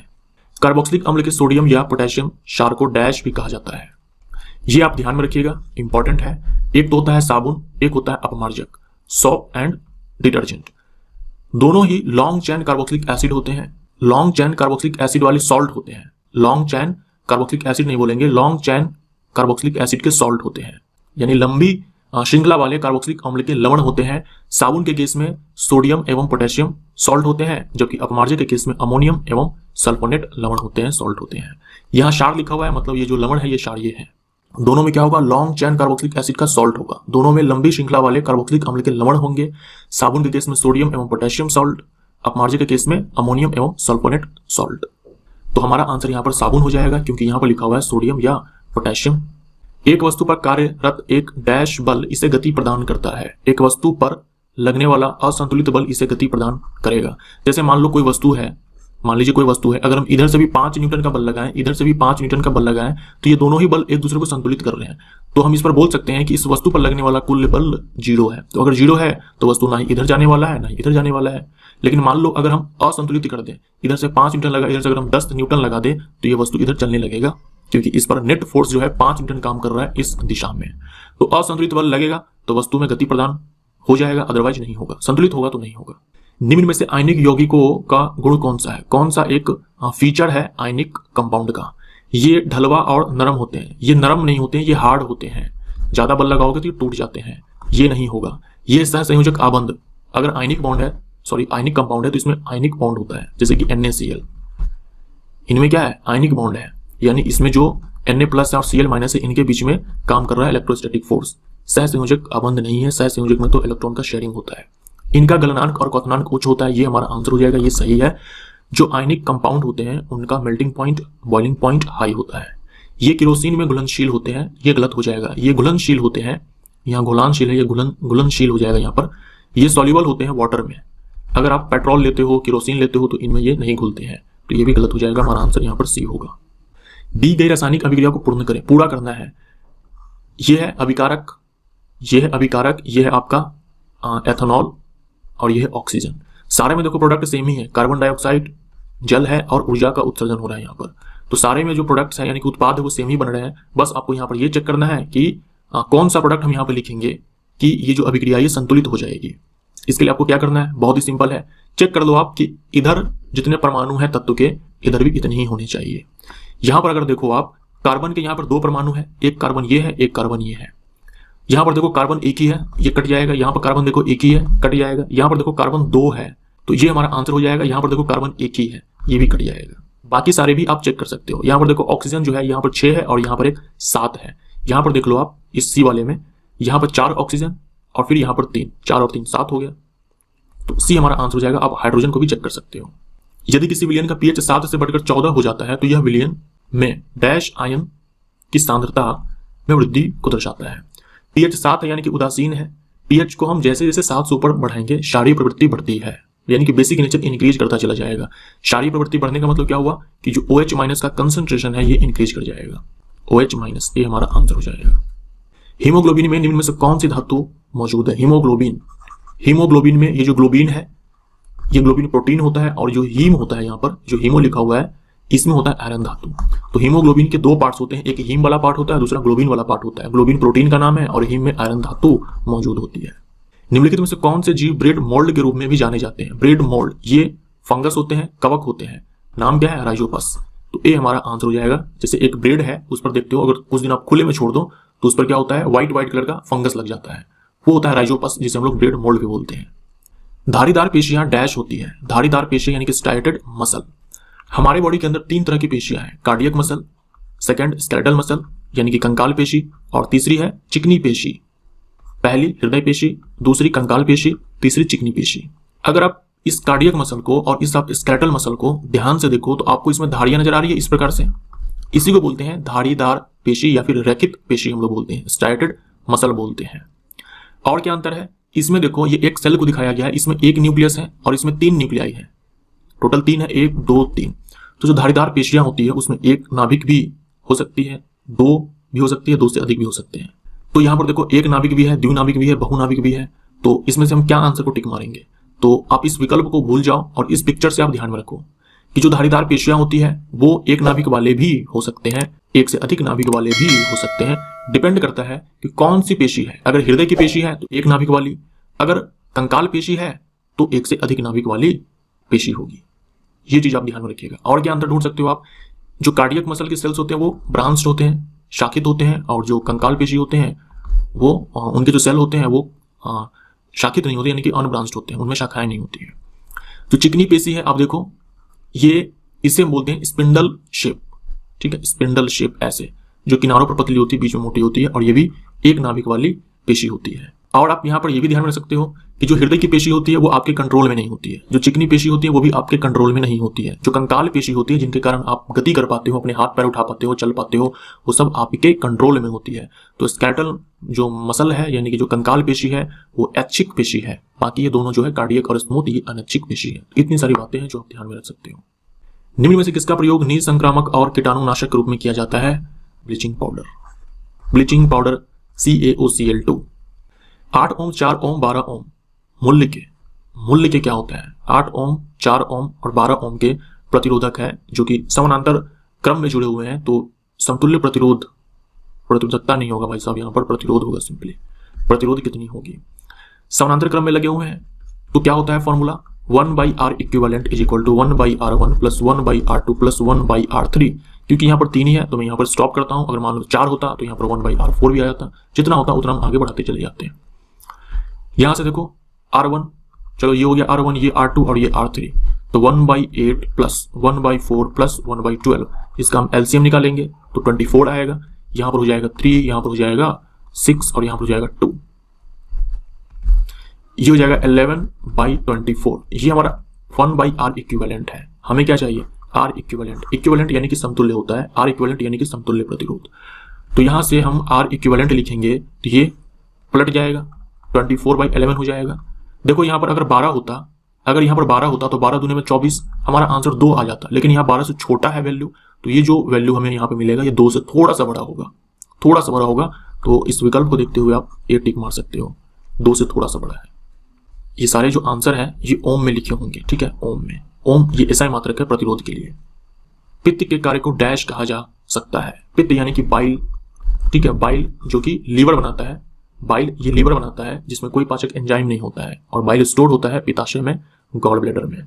कार्बोक्सिलिक अम्ल के सोडियम या पोटेशियम क्षार को डैश भी कहा जाता है। ये आप ध्यान में रखिएगा, इंपॉर्टेंट है। एक तो होता है साबुन, एक होता है अपमार्जक, सोप एंड डिटर्जेंट। दोनों ही लॉन्ग चैन कार्बोक्सिलिक एसिड होते हैं। लॉन्ग चैन कार्बोक्सिलिक एसिड वाले सॉल्ट होते हैं। लॉन्ग चैन कार्बोक्सिलिक एसिड नहीं बोलेंगे, लॉन्ग चैन कार्बोक्सिलिक एसिड के सॉल्ट होते हैं, यानी लंबी श्रृंखला वाले कार्बोक्सिलिक अम्ल के लवण होते हैं। साबुन के केस में सोडियम एवं पोटेशियम सॉल्ट होते हैं, जबकि अपमार्जक के केस में अमोनियम एवं सल्फोनेट लवण होते हैं, सॉल्ट होते हैं। यहाँ क्षार लिखा हुआ है, मतलब ये जो लवण है ये क्षार ये है। दोनों में क्या होगा? लॉन्ग चैन कार्बोक्सिलिक एसिड का सॉल्ट होगा। दोनों में लंबी श्रृंखला वाले कार्बोक्सिलिक अम्ल के लवण होंगे। साबुन के केस में सोडियम एवं पोटेशियम सॉल्ट, अपमार्जक के केस में अमोनियम एवं सल्फोनेट सॉल्ट। तो हमारा आंसर यहाँ पर साबुन हो जाएगा, क्योंकि यहाँ पर लिखा हुआ है सोडियम या पोटेशियम। एक वस्तु पर कार्यरत एक डैश बल इसे गति प्रदान करता है। एक वस्तु पर लगने वाला असंतुलित बल इसे गति प्रदान करेगा। जैसे मान लो कोई वस्तु है, मान लीजिए कोई वस्तु है, अगर हम इधर से भी 5 न्यूटन का बल लगाएं, इधर से भी 5 न्यूटन का बल लगाएं, तो ये दोनों ही बल एक दूसरे को संतुलित कर रहे हैं। तो हम इस पर बोल सकते हैं कि इस वस्तु पर लगने वाला कुल बल 0 है। तो अगर 0 है तो वस्तु ना ही इधर जाने वाला है ना ही इधर जाने वाला है। लेकिन मान लो अगर हम असंतुलित कर दें, इधर से 5 न्यूटन लगा, इधर से अगर हम 10 न्यूटन लगा दें, तो ये वस्तु इधर चलने लगेगा, क्योंकि इस पर नेट फोर्स जो है 5 न्यूटन काम कर रहा है इस दिशा में। तो असंतुलित बल लगेगा तो वस्तु में गति प्रदान हो जाएगा, अदरवाइज नहीं होगा। संतुलित होगा तो नहीं होगा। निम्न में से आयनिक यौगिकों का गुण कौन सा है? कौन सा एक फीचर है आयनिक कंपाउंड का? ये ढलवा और नरम होते हैं। ये नरम नहीं होते हैं, ये हार्ड होते हैं। ज्यादा बल लगाओगे तो ये टूट जाते हैं, ये नहीं होगा। ये सहसंयोजक आबंध, अगर आयनिक बॉन्ड है, आयनिक कंपाउंड है, तो इसमें आयनिक बॉन्ड होता है, जैसे कि NaCl। इनमें क्या है? आयनिक बॉन्ड है, यानी इसमें जो Na+ और Cl- है, इनके बीच में काम कर रहा है इलेक्ट्रोस्टैटिक फोर्स। सहसंयोजक आबंध नहीं है। सहसंयोजक में तो इलेक्ट्रॉन का शेयरिंग होता है। इनका गलनांक और क्वथनांक उच्च होता है, ये हमारा आंसर हो जाएगा, ये सही है। जो आयनिक कंपाउंड होते हैं उनका melting point, boiling point high होता है। ये केरोसिन में घुलनशील होते हैं, ये गलत हो जाएगा। ये घुलनशील होते हैं, यहाँ घुलनशील है, ये घुलनशील हो जाएगा यहाँ पर। ये सॉल्युबल होते हैं वाटर में। अगर आप पेट्रोल लेते हो, केरोसिन लेते हो, तो इनमें ये नहीं घुलते हैं, तो ये भी गलत हो जाएगा। हमारा आंसर यहाँ पर सी होगा। दी गई रासायनिक अभिक्रिया को पूर्ण करें, पूरा करना है। यह है अभिकारक, यह है अभिकारक, यह है आपका एथेनॉल और यह है ऑक्सीजन। सारे में देखो प्रोडक्ट सेम ही है। कार्बन डाइऑक्साइड, जल है और ऊर्जा का उत्सर्जन हो रहा है यहाँ पर। तो सारे में जो प्रोडक्ट्स हैं यानी कि उत्पाद है वो सेम ही बन रहे हैं। बस आपको यहाँ पर ये चेक करना है कि कौन सा प्रोडक्ट हम यहाँ पर लिखेंगे कि ये जो अभिक्रिया ये संतुलित हो जाएगी। इसके लिए आपको क्या करना है? बहुत ही सिंपल है। चेक कर लो आप कि इधर जितने परमाणु हैं तत्व के, इधर भी इतने ही होने चाहिए। यहाँ पर अगर देखो आप, कार्बन के यहाँ पर 2 परमाणु है, एक कार्बन ये है, एक कार्बन ये है। यहां पर देखो कार्बन एक ही है, ये कट जाएगा। यहां पर कार्बन देखो एक ही है, कट जाएगा। यहां पर देखो कार्बन 2 है, तो ये हमारा आंसर हो जाएगा। यहां पर देखो कार्बन एक ही है, ये भी कट जाएगा। बाकी सारे भी आप चेक कर सकते हो। यहां पर देखो ऑक्सीजन जो है यहाँ पर 6 है और यहाँ पर एक 7 है। यहां पर देख लो आप इस सी वाले में, यहाँ पर 4 ऑक्सीजन और फिर यहाँ पर 3, 4 और 3 7 हो गया, तो सी हमारा आंसर हो जाएगा। आप हाइड्रोजन को भी चेक कर सकते हो। यदि किसी विलयन का पीएच 7 से बढ़कर 14 हो जाता है तो यह विलयन में डैश आयन की सांद्रता में वृद्धि को दर्शाता है। पीएच 7 है यानी कि उदासीन है। पीएच को हम जैसे जैसे 7 से ऊपर बढ़ाएंगे क्षारीय प्रवृत्ति बढ़ती है, यानी कि बेसिक नेचर इंक्रीज करता चला जाएगा। क्षारीय प्रवृत्ति बढ़ने का मतलब क्या हुआ कि जो OH माइनस का कंसंट्रेशन है ये इंक्रीज कर जाएगा। OH माइनस, ये हमारा आंसर हो जाएगा। हीमोग्लोबिन में निम्न में से कौन सी धातु मौजूद है? हीमोग्लोबिन, हीमोग्लोबिन में ये जो ग्लोबिन है ये ग्लोबिन प्रोटीन होता है, और जो हीम होता है यहाँ पर जो हीमो लिखा हुआ है इसमें होता है आयरन धातु। तो हीमोग्लोबिन के 2 पार्ट्स होते हैं, एक हीम वाला पार्ट होता है, दूसरा ग्लोबिन वाला पार्ट होता है। ग्लोबिन प्रोटीन का नाम है और हीम में आयरन धातु मौजूद होती है। निम्नलिखित में से कौन से जीव ब्रेड मोल्ड के रूप में भी जाने जाते हैं? ब्रेड मोल्ड ये फंगस होते हैं, कवक होते हैं। नाम क्या है? राइजोपस। तो ए हमारा आंसर हो जाएगा। जैसे एक ब्रेड है उस पर देखते हो, अगर कुछ दिन आप खुले में छोड़ दो तो उस पर क्या होता है? व्हाइट कलर का फंगस लग जाता है, वो होता है राइजोपस, जिसे हम लोग ब्रेड मोल्ड भी बोलते हैं। धारीदार पेशियां डैश होती है। धारीदार पेशियां यानी कि स्ट्राइएटेड मसल। हमारे बॉडी के अंदर 3 तरह की पेशियां हैं, cardiac muscle, second skeletal muscle यानी कि कंकाल पेशी, और तीसरी है चिकनी पेशी। पहली हृदय पेशी, दूसरी कंकाल पेशी, तीसरी चिकनी पेशी। अगर आप इस कार्डियक मसल को और इस आप स्केलेटल मसल को ध्यान से देखो तो आपको इसमें धारियां नजर आ रही है इस प्रकार से। इसी को बोलते हैं धारीदार पेशी या फिर रैखित पेशी हम लोग बोलते हैं, स्ट्राइएटेड मसल बोलते हैं। और क्या अंतर है? इसमें देखो ये एक सेल को दिखाया गया है, इसमें एक न्यूक्लियस है और इसमें 3 न्यूक्लियाई है। टोटल 3 है, 1 2 3। तो जो धारीदार पेशियां होती है उसमें एक नाभिक भी हो सकती है, 2 भी हो सकती है, 2 से अधिक भी हो सकते हैं। तो यहाँ पर देखो एक नाभिक भी है, द्विनाभिक भी है, बहुनाभिक भी है। तो इसमें से हम क्या आंसर को टिक मारेंगे? तो आप इस विकल्प को भूल जाओ और इस पिक्चर से आप ध्यान में रखो कि जो धारीदार पेशियां होती है वो एक नाभिक वाले भी हो सकते हैं, एक से अधिक नाभिक वाले भी हो सकते हैं। डिपेंड करता है कि कौन सी पेशी है। अगर हृदय की पेशी है तो एक नाभिक वाली, अगर कंकाल पेशी है तो एक से अधिक नाभिक वाली पेशी होगी। ये चीज आप ध्यान में रखिएगा। और क्या अंतर ढूंढ सकते हो आप? जो कार्डियक मसल के सेल्स होते हैं वो ब्रांच्ड होते हैं, शाखित होते हैं, और जो कंकाल पेशी होते हैं वो उनके जो सेल होते हैं वो शाखित नहीं होते, यानी कि अनब्रांच्ड होते हैं, उनमें शाखाएं नहीं होती है। जो चिकनी पेशी है आप देखो, ये इसे हम बोलते हैं स्पिंडल शेप। ठीक है, स्पिंडल शेप ऐसे जो किनारों पर पतली होती है, बीच में मोटी होती है, और ये भी एक नाभिक वाली पेशी होती है। और आप यहाँ पर ये भी ध्यान में रख सकते हो कि जो हृदय की पेशी होती है वो आपके कंट्रोल में नहीं होती है, जो चिकनी पेशी होती है वो भी आपके कंट्रोल में नहीं होती है। जो कंकाल पेशी होती है जिनके कारण आप गति कर पाते हो, अपने हाथ पैर उठा पाते हो, चल पाते हो, वो सब आपके कंट्रोल में होती है। तो स्केलेटल जो मसल है यानी कि जो कंकाल पेशी है वो ऐच्छिक पेशी है, बाकी ये दोनों जो है कार्डियक और स्मूथ ये अनैच्छिक पेशी है। इतनी सारी बातें हैं जो आप ध्यान में रख सकते हो। निम्न में से किसका प्रयोग निसंक्रामक और कीटाणुनाशक के रूप में किया जाता है? Bleaching powder. Bleaching powder CaOCl2। 8 ओम, 4 ओम, 12 ओम मूल्य के क्या होता है? 8 ओम, 4 ओम और 12 ओम के प्रतिरोधक है जो कि समानांतर क्रम में जुड़े हुए हैं। तो समतुल्य प्रतिरोधकता नहीं होगा भाई साहब, यहाँ पर प्रतिरोध होगा। सिंपली प्रतिरोध कितनी होगी? समानांतर क्रम में लगे हुए हैं तो क्या होता है formula? 1/R equivalent is equal to 1/R1 plus 1/R2 plus 1/R3। क्योंकि यहाँ पर 3 ही है तो मैं यहाँ पर स्टॉप करता हूँ। अगर मान लो 4 होता तो यहाँ पर 1/R4 भी आ जाता। जितना होता उतना हम आगे बढ़ाते चले जाते हैं। यहां से देखो R1, चलो ये हो गया R1, ये R2 और ये R3। तो 1/8 प्लस 1/4 प्लस 1/12, इसका हम LCM निकालेंगे तो 24 आएगा। यहां पर हो जाएगा 3, यहां पर हो जाएगा 6 और यहां पर हो जाएगा 2। ये हो जाएगा 11/24। ये हमारा 1/R इक्विवेलेंट है। हमें क्या चाहिए? R equivalent. इक्विवेलेंट यानी कि समतुल्य होता है, R इक्विवेलेंट यानी कि समतुल्य प्रतिरोध। तो यहां से हम R इक्विवेलेंट लिखेंगे तो ये पलट जाएगा, 24/11 हो जाएगा। देखो यहाँ पर अगर 12 होता, अगर यहाँ पर 12 होता तो 12 दूनी में 24, हमारा आंसर 2 आ जाता। लेकिन यहाँ 12 से छोटा है वैल्यू, तो ये जो वैल्यू हमें यहाँ पे मिलेगा ये 2 से थोड़ा सा बड़ा होगा, थोड़ा सा बड़ा होगा। तो इस विकल्प को देखते हुए आप ये टिक मार सकते हो, 2 से थोड़ा सा बड़ा है। ये सारे जो आंसर हैं ये ओम में लिखे होंगे। ठीक है, ओम में। ओम ये SI मात्रक है प्रतिरोध के लिए। पित्त के कार्य को डैश कहा जा सकता है। पित्त यानी कि बाइल। ठीक है, बाइल जो कि लीवर बनाता है। बाइल ये लीवर बनाता है जिसमें कोई पाचक एंजाइम नहीं होता है, और बाइल स्टोर होता है पित्ताशय में, गॉल ब्लैडर में।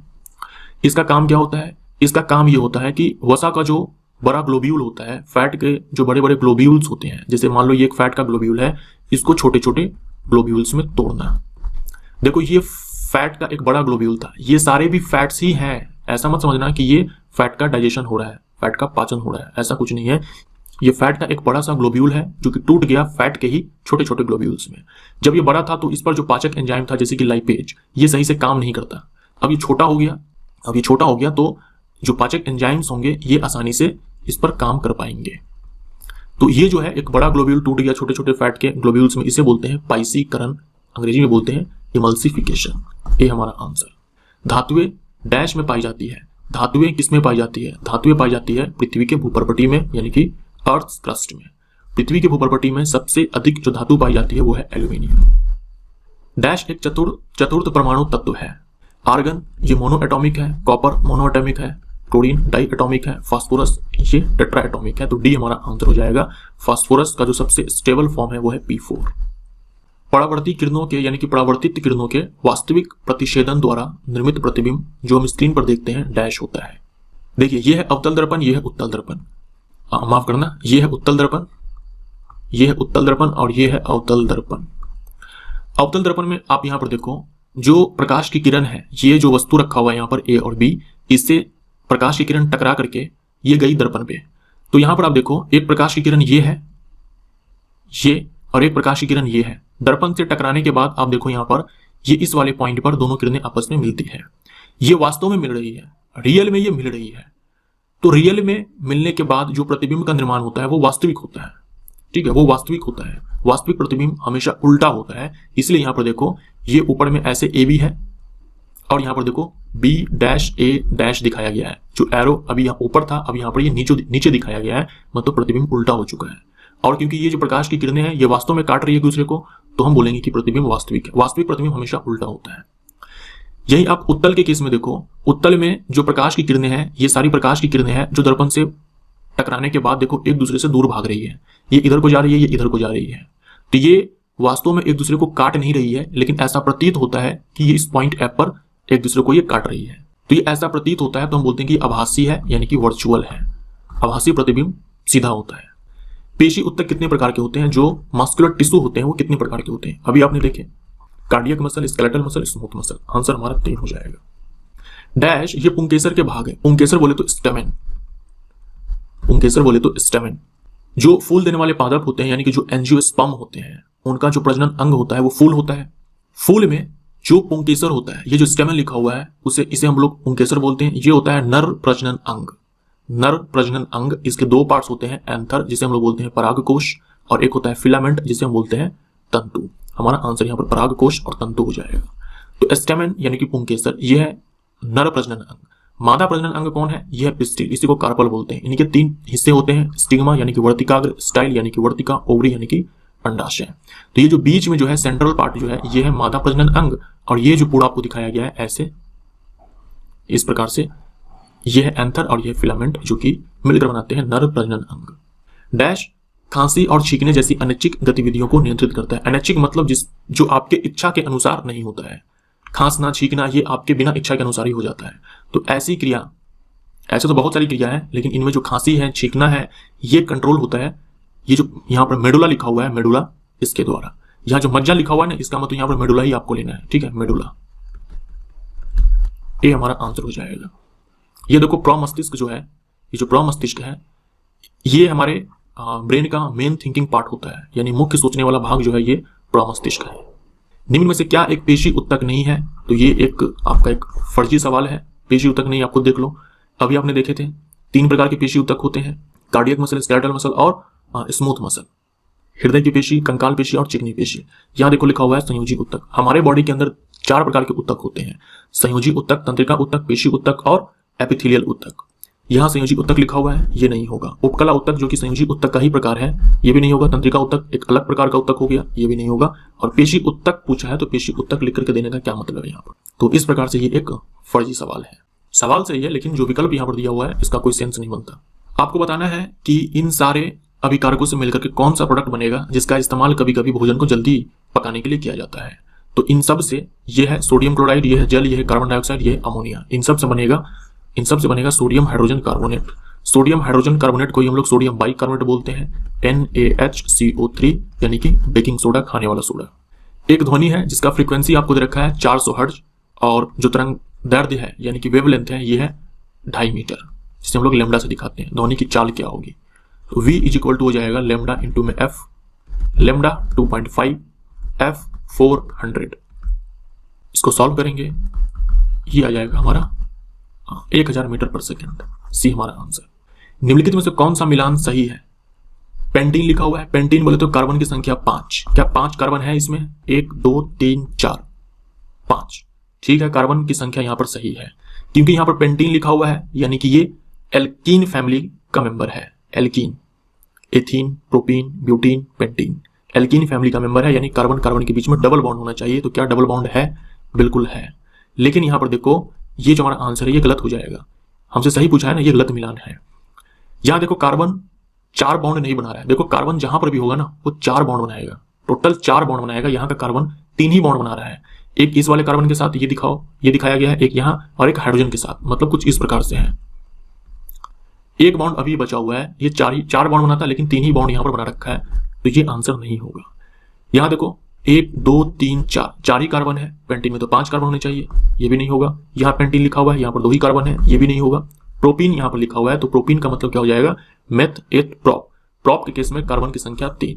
इसका काम क्या होता है? इसका काम ये होता है कि वसा का जो बड़ा ग्लोब्यूल होता है, फैट के जो बड़े बड़े ग्लोब्यूल्स होते हैं, जैसे मान लो ये एक फैट का ग्लोब्यूल है, इसको छोटे छोटे ग्लोब्यूल्स में तोड़ना। देखो ये फैट का एक बड़ा ग्लोब्यूल था, ये सारे भी फैट्स ही हैं। ऐसा मत समझना कि ये फैट का डाइजेशन हो रहा है, फैट का पाचन हो रहा है, ऐसा कुछ नहीं है। ये फैट का एक बड़ा सा ग्लोब्यूल है जो कि टूट गया फैट के ही छोटे छोटे ग्लोब्यूल्स में। जब ये बड़ा था तो इस पर जो पाचक एंजाइम था जैसे कि लाइपेज, ये सही से काम नहीं करता। अब ये छोटा हो गया, तो जो पाचक एंजाइम्स होंगे ये आसानी से इस पर काम कर पाएंगे। तो ये जो है एक बड़ा ग्लोब्यूल टूट गया छोटे छोटे फैट के ग्लोब्यूल्स में, इसे बोलते हैं पाइसीकरण, अंग्रेजी में बोलते हैं इमल्सिफिकेशन। ये हमारा आंसर। धातुएं डैश में पाई जाती है। धातुएं किस में पाई जाती है? धातुएं पाई जाती है पृथ्वी के भूपर्पटी में, यानी कि अर्थ क्रस्ट में। पृथ्वी के भूपर्पटी में सबसे अधिक जो धातु पाई जाती है वो है एल्यूमिनियम। डैश एक चतुर्थ परमाणु तत्व है। आर्गन ये मोनो एटॉमिक है, कॉपर मोनो एटॉमिक है, क्लोरीन डाई एटॉमिक है, फास्फोरस ये टेट्रा एटॉमिक है। तो डी हमारा आंसर हो जाएगा। फास्फोरस का जो सबसे स्टेबल फॉर्म है वो है P4। परावर्ती किरणों के यानी कि परावर्तित किरणों के वास्तविक प्रतिषेधन द्वारा निर्मित प्रतिबिंब जो हम स्क्रीन पर देखते हैं डैश होता है। देखिए ये है अवतल दर्पण, ये है उत्तल दर्पण, माफ करना, ये है उत्तल दर्पण, ये है उत्तल दर्पण और ये है अवतल दर्पण। अवतल दर्पण में आप यहां पर देखो जो प्रकाश की किरण है, ये जो वस्तु रखा हुआ है यहाँ पर A और B, इससे प्रकाश की किरण टकरा करके ये गई दर्पण पे। तो यहां पर आप देखो एक प्रकाश की किरण ये है, ये, और एक प्रकाश की किरण ये है। दर्पण से टकराने के बाद आप देखो यहां पर ये इस वाले पॉइंट पर दोनों किरणें आपस में मिलती है। ये वास्तव में मिल रही है, रियल में ये मिल रही है। तो रियल में मिलने के बाद जो प्रतिबिंब का निर्माण होता है वो वास्तविक होता है। ठीक है, वो वास्तविक होता है। वास्तविक प्रतिबिंब हमेशा उल्टा होता है, इसलिए यहां पर देखो ये ऊपर में ऐसे AB है और यहां पर देखो B-A- दिखाया गया है। जो एरो अभी यहाँ ऊपर था, अब यहाँ पर ये नीचे दिखाया गया है, मतलब प्रतिबिंब उल्टा हो चुका है। और क्योंकि ये जो प्रकाश की किरणें हैं ये वास्तव में काट रही है एक दूसरे को, तो हम बोलेंगे कि प्रतिबिंब वास्तविक है। वास्तविक प्रतिबिंब हमेशा उल्टा होता है। यही आप उत्तल के केस में देखो, उत्तल में जो प्रकाश की किरणें हैं ये सारी प्रकाश की किरणें हैं जो दर्पण से टकराने के बाद देखो एक दूसरे से दूर भाग रही है। ये इधर को जा रही है, ये इधर को जा रही है। तो ये वास्तव में एक दूसरे को काट नहीं रही है, लेकिन ऐसा प्रतीत होता है कि ये इस पॉइंट F पर एक दूसरे को ये काट रही है। तो ये ऐसा प्रतीत होता है, तो हम बोलते हैं कि आभासी है, यानी कि वर्चुअल है। आभासी प्रतिबिंब सीधा होता है। पेशी उत्तक कितने प्रकार के होते हैं? जो मस्कुलर टिश्यू होते हैं वो कितने प्रकार के होते हैं? अभी आपने देखे, cardiac muscle, skeletal muscle, smooth muscle. Answer हमारा 3 हो जाएगा। डैश ये पुंकेसर के भाग है। पुंकेसर बोले तो स्टेमेन, पुंकेसर बोले तो स्टेमेन। जो फूल देने वाले पादप होते हैं, यानी कि जो एंजियोस्पर्म होते हैं, उनका जो प्रजनन अंग होता है वो फूल होता है। फूल में जो पुंकेसर होता है, ये जो स्टेमेन लिखा हुआ है इसे हम लोग पुंकेसर बोलते हैं। ये होता है नर प्रजनन अंग। नर प्रजनन अंग, इसके 2 पार्ट्स होते हैं, एंथर जिसे हम लोग बोलते हैं परागकोश, और एक होता है फिलामेंट जिसे हम बोलते हैं तंतु। हमारा आंसर यहाँ पर परागकोश और तंतु हो जाएगा। तो स्टेमेन यानी कि पुंकेसर ये है नर प्रजनन अंग। मादा प्रजनन अंग कौन है? यह है पिस्टिल, इसी को कार्पल बोलते हैं। इनके 3 हिस्से होते हैं, स्टिग्मा यानी कि वर्तिकाग्र, स्टाइल यानी कि वर्तिका, ओवरी यानी कि अंडाशय। तो ये जो बीच में जो है सेंट्रल पार्ट जो है ये है मादा प्रजनन अंग, और ये जो पूरा आपको दिखाया गया है ऐसे इस प्रकार से, ये है एंथर और ये फिलामेंट जो कि मिलकर बनाते हैं नर प्रजनन अंग। डैश खांसी और छींकने जैसी अनैच्छिक गतिविधियों को नियंत्रित करता है। अनैच्छिक मतलब जो आपके इच्छा के अनुसार नहीं होता है। खांसना छींकना ये आपके बिना इच्छा के अनुसार ही हो जाता है। तो ऐसी क्रिया, ऐसे तो बहुत सारी क्रिया है, लेकिन इनमें जो खांसी है, छींकना है, ये कंट्रोल होता है। ये जो यहाँ पर मेडुला लिखा हुआ है, मेडुला, इसके द्वारा। यहाँ जो मज्जा लिखा हुआ है ना, इसका मतलब यहाँ पर मेडुला ही आपको लेना है। ठीक है, मेडुला, ये हमारा आंसर हो जाएगा। ये देखो प्रमस्तिष्क जो है, ये जो प्रमस्तिष्क है ये हमारे ब्रेन का मेन थिंकिंग पार्ट होता है, यानी मुख्य सोचने वाला भाग जो है ये प्रमस्तिष्क है। निम्न में से क्या एक पेशी उत्तक नहीं है? तो ये एक आपका एक फर्जी सवाल है। पेशी उत्तक नहीं, आपको देख लो, अभी आपने देखे थे 3 प्रकार के पेशी उत्तक होते हैं, कार्डियक मसल, स्केलेटल मसल और स्मूथ मसल। हृदय की पेशी, कंकाल पेशी और चिकनी पेशी। यहाँ देखो लिखा हुआ है संयोजी उत्तक। हमारे बॉडी के अंदर 4 प्रकार के उत्तक होते हैं, संयोजी उत्तक, तंत्रिका उत्तक, पेशी उत्तक और एपिथेलियल उत्तक। यहाँ संयोजी उत्तक लिखा हुआ है, ये नहीं होगा। उपकला उत्तक जो कि संयोजी उत्तक का ही प्रकार है, ये भी नहीं होगा। तंत्रिका उत्तक एक अलग प्रकार का उत्तक हो गया, ये भी नहीं होगा। और पेशी उत्तक पूछा है, तो पेशी उत्तक लिख करके देने का क्या मतलब है यहाँ पर? तो इस प्रकार से ये एक फर्जी सवाल है। सवाल सही है, लेकिन जो विकल्प यहाँ पर दिया हुआ है इसका कोई सेंस नहीं बनता। आपको बताना है कि इन सारे अभिकारकों से मिलकर के कौन सा प्रोडक्ट बनेगा जिसका इस्तेमाल कभी कभी भोजन को जल्दी पकाने के लिए किया जाता है। तो इन सब से ये है सोडियम क्लोराइड, ये है जल, ये है कार्बन डाइऑक्साइड, ये है अमोनिया। इन सब से बनेगा इन सब से बनेगा sodium hydrogen carbonate. Sodium hydrogen carbonate को ही हम लोग सोडियम बाइकार्बोनेट बोलते हैं, NaHCO3, यानी कि बेकिंग सोडा, खाने वाला सोडा। एक ध्वनि है जिसका फ्रीक्वेंसी आपको दे रखा है 400 हर्ट्ज, और जो तरंग दैर्ध्य है यानी कि वेवलेंथ है ये है 2.5 मीटर, जिसे हम लोग लैम्डा से दिखाते हैं। ध्वनि की चाल क्या होगी, तो V इक्वल टू हो जाएगा लैम्डा इंटू में F, लैम्डा 2.5, F 400। इसको सॉल्व करेंगे, ये आ जाएगा हमारा 1000 मीटर पर सेकेंड। सी हमारा आंसर। निम्नलिखित में से कौन सा मिलान सही है? पेंटीन लिखा हुआ है, पेंटीन बोले तो कार्बन की संख्या 5। क्या 5 कार्बन है इसमें? 1 2 3 4 5। ठीक है, कार्बन की संख्या यहां पर सही है, क्योंकि यहां पर पेंटीन लिखा हुआ है, यानी कि ये एल्कीन फैमिली का मेंबर है। Alkene, ethene, propene, butene, pentene, alkene family का मेंबर है, यानी कार्बन कार्बन के बीच में डबल बॉन्ड होना चाहिए। तो क्या डबल बॉन्ड है? बिल्कुल है। लेकिन यहां पर देखो, ये जो हमारा आंसर है ये गलत हो जाएगा। हमसे सही पूछा है ना, ये गलत मिलान है। यहां देखो कार्बन 4 बॉन्ड नहीं बना रहा है। देखो कार्बन जहां पर भी होगा ना वो 4 बॉन्ड बनाएगा, टोटल 4 बॉन्ड बनाएगा। यहाँ का कार्बन 3 ही बॉन्ड बना रहा है। एक इस वाले कार्बन के साथ ये दिखाओ, ये दिखाया गया है, एक यहाँ और एक हाइड्रोजन के साथ, मतलब कुछ इस प्रकार से है। एक बॉन्ड अभी बचा हुआ है, ये 4 बॉन्ड बनाता है, लेकिन 3 ही बॉन्ड यहाँ पर बना रखा है, तो ये आंसर नहीं होगा। यहाँ देखो 1 2 3 4 ही कार्बन है, पेंटीन में तो 5 कार्बन होने चाहिए, ये भी नहीं होगा। यहाँ पेंटीन लिखा हुआ है, यहाँ पर 2 ही कार्बन है, ये भी नहीं होगा। प्रोपीन यहाँ पर लिखा हुआ है, तो प्रोपीन का मतलब क्या हो जाएगा? Meth eth prop. प्रोप के केस में कार्बन की संख्या 3,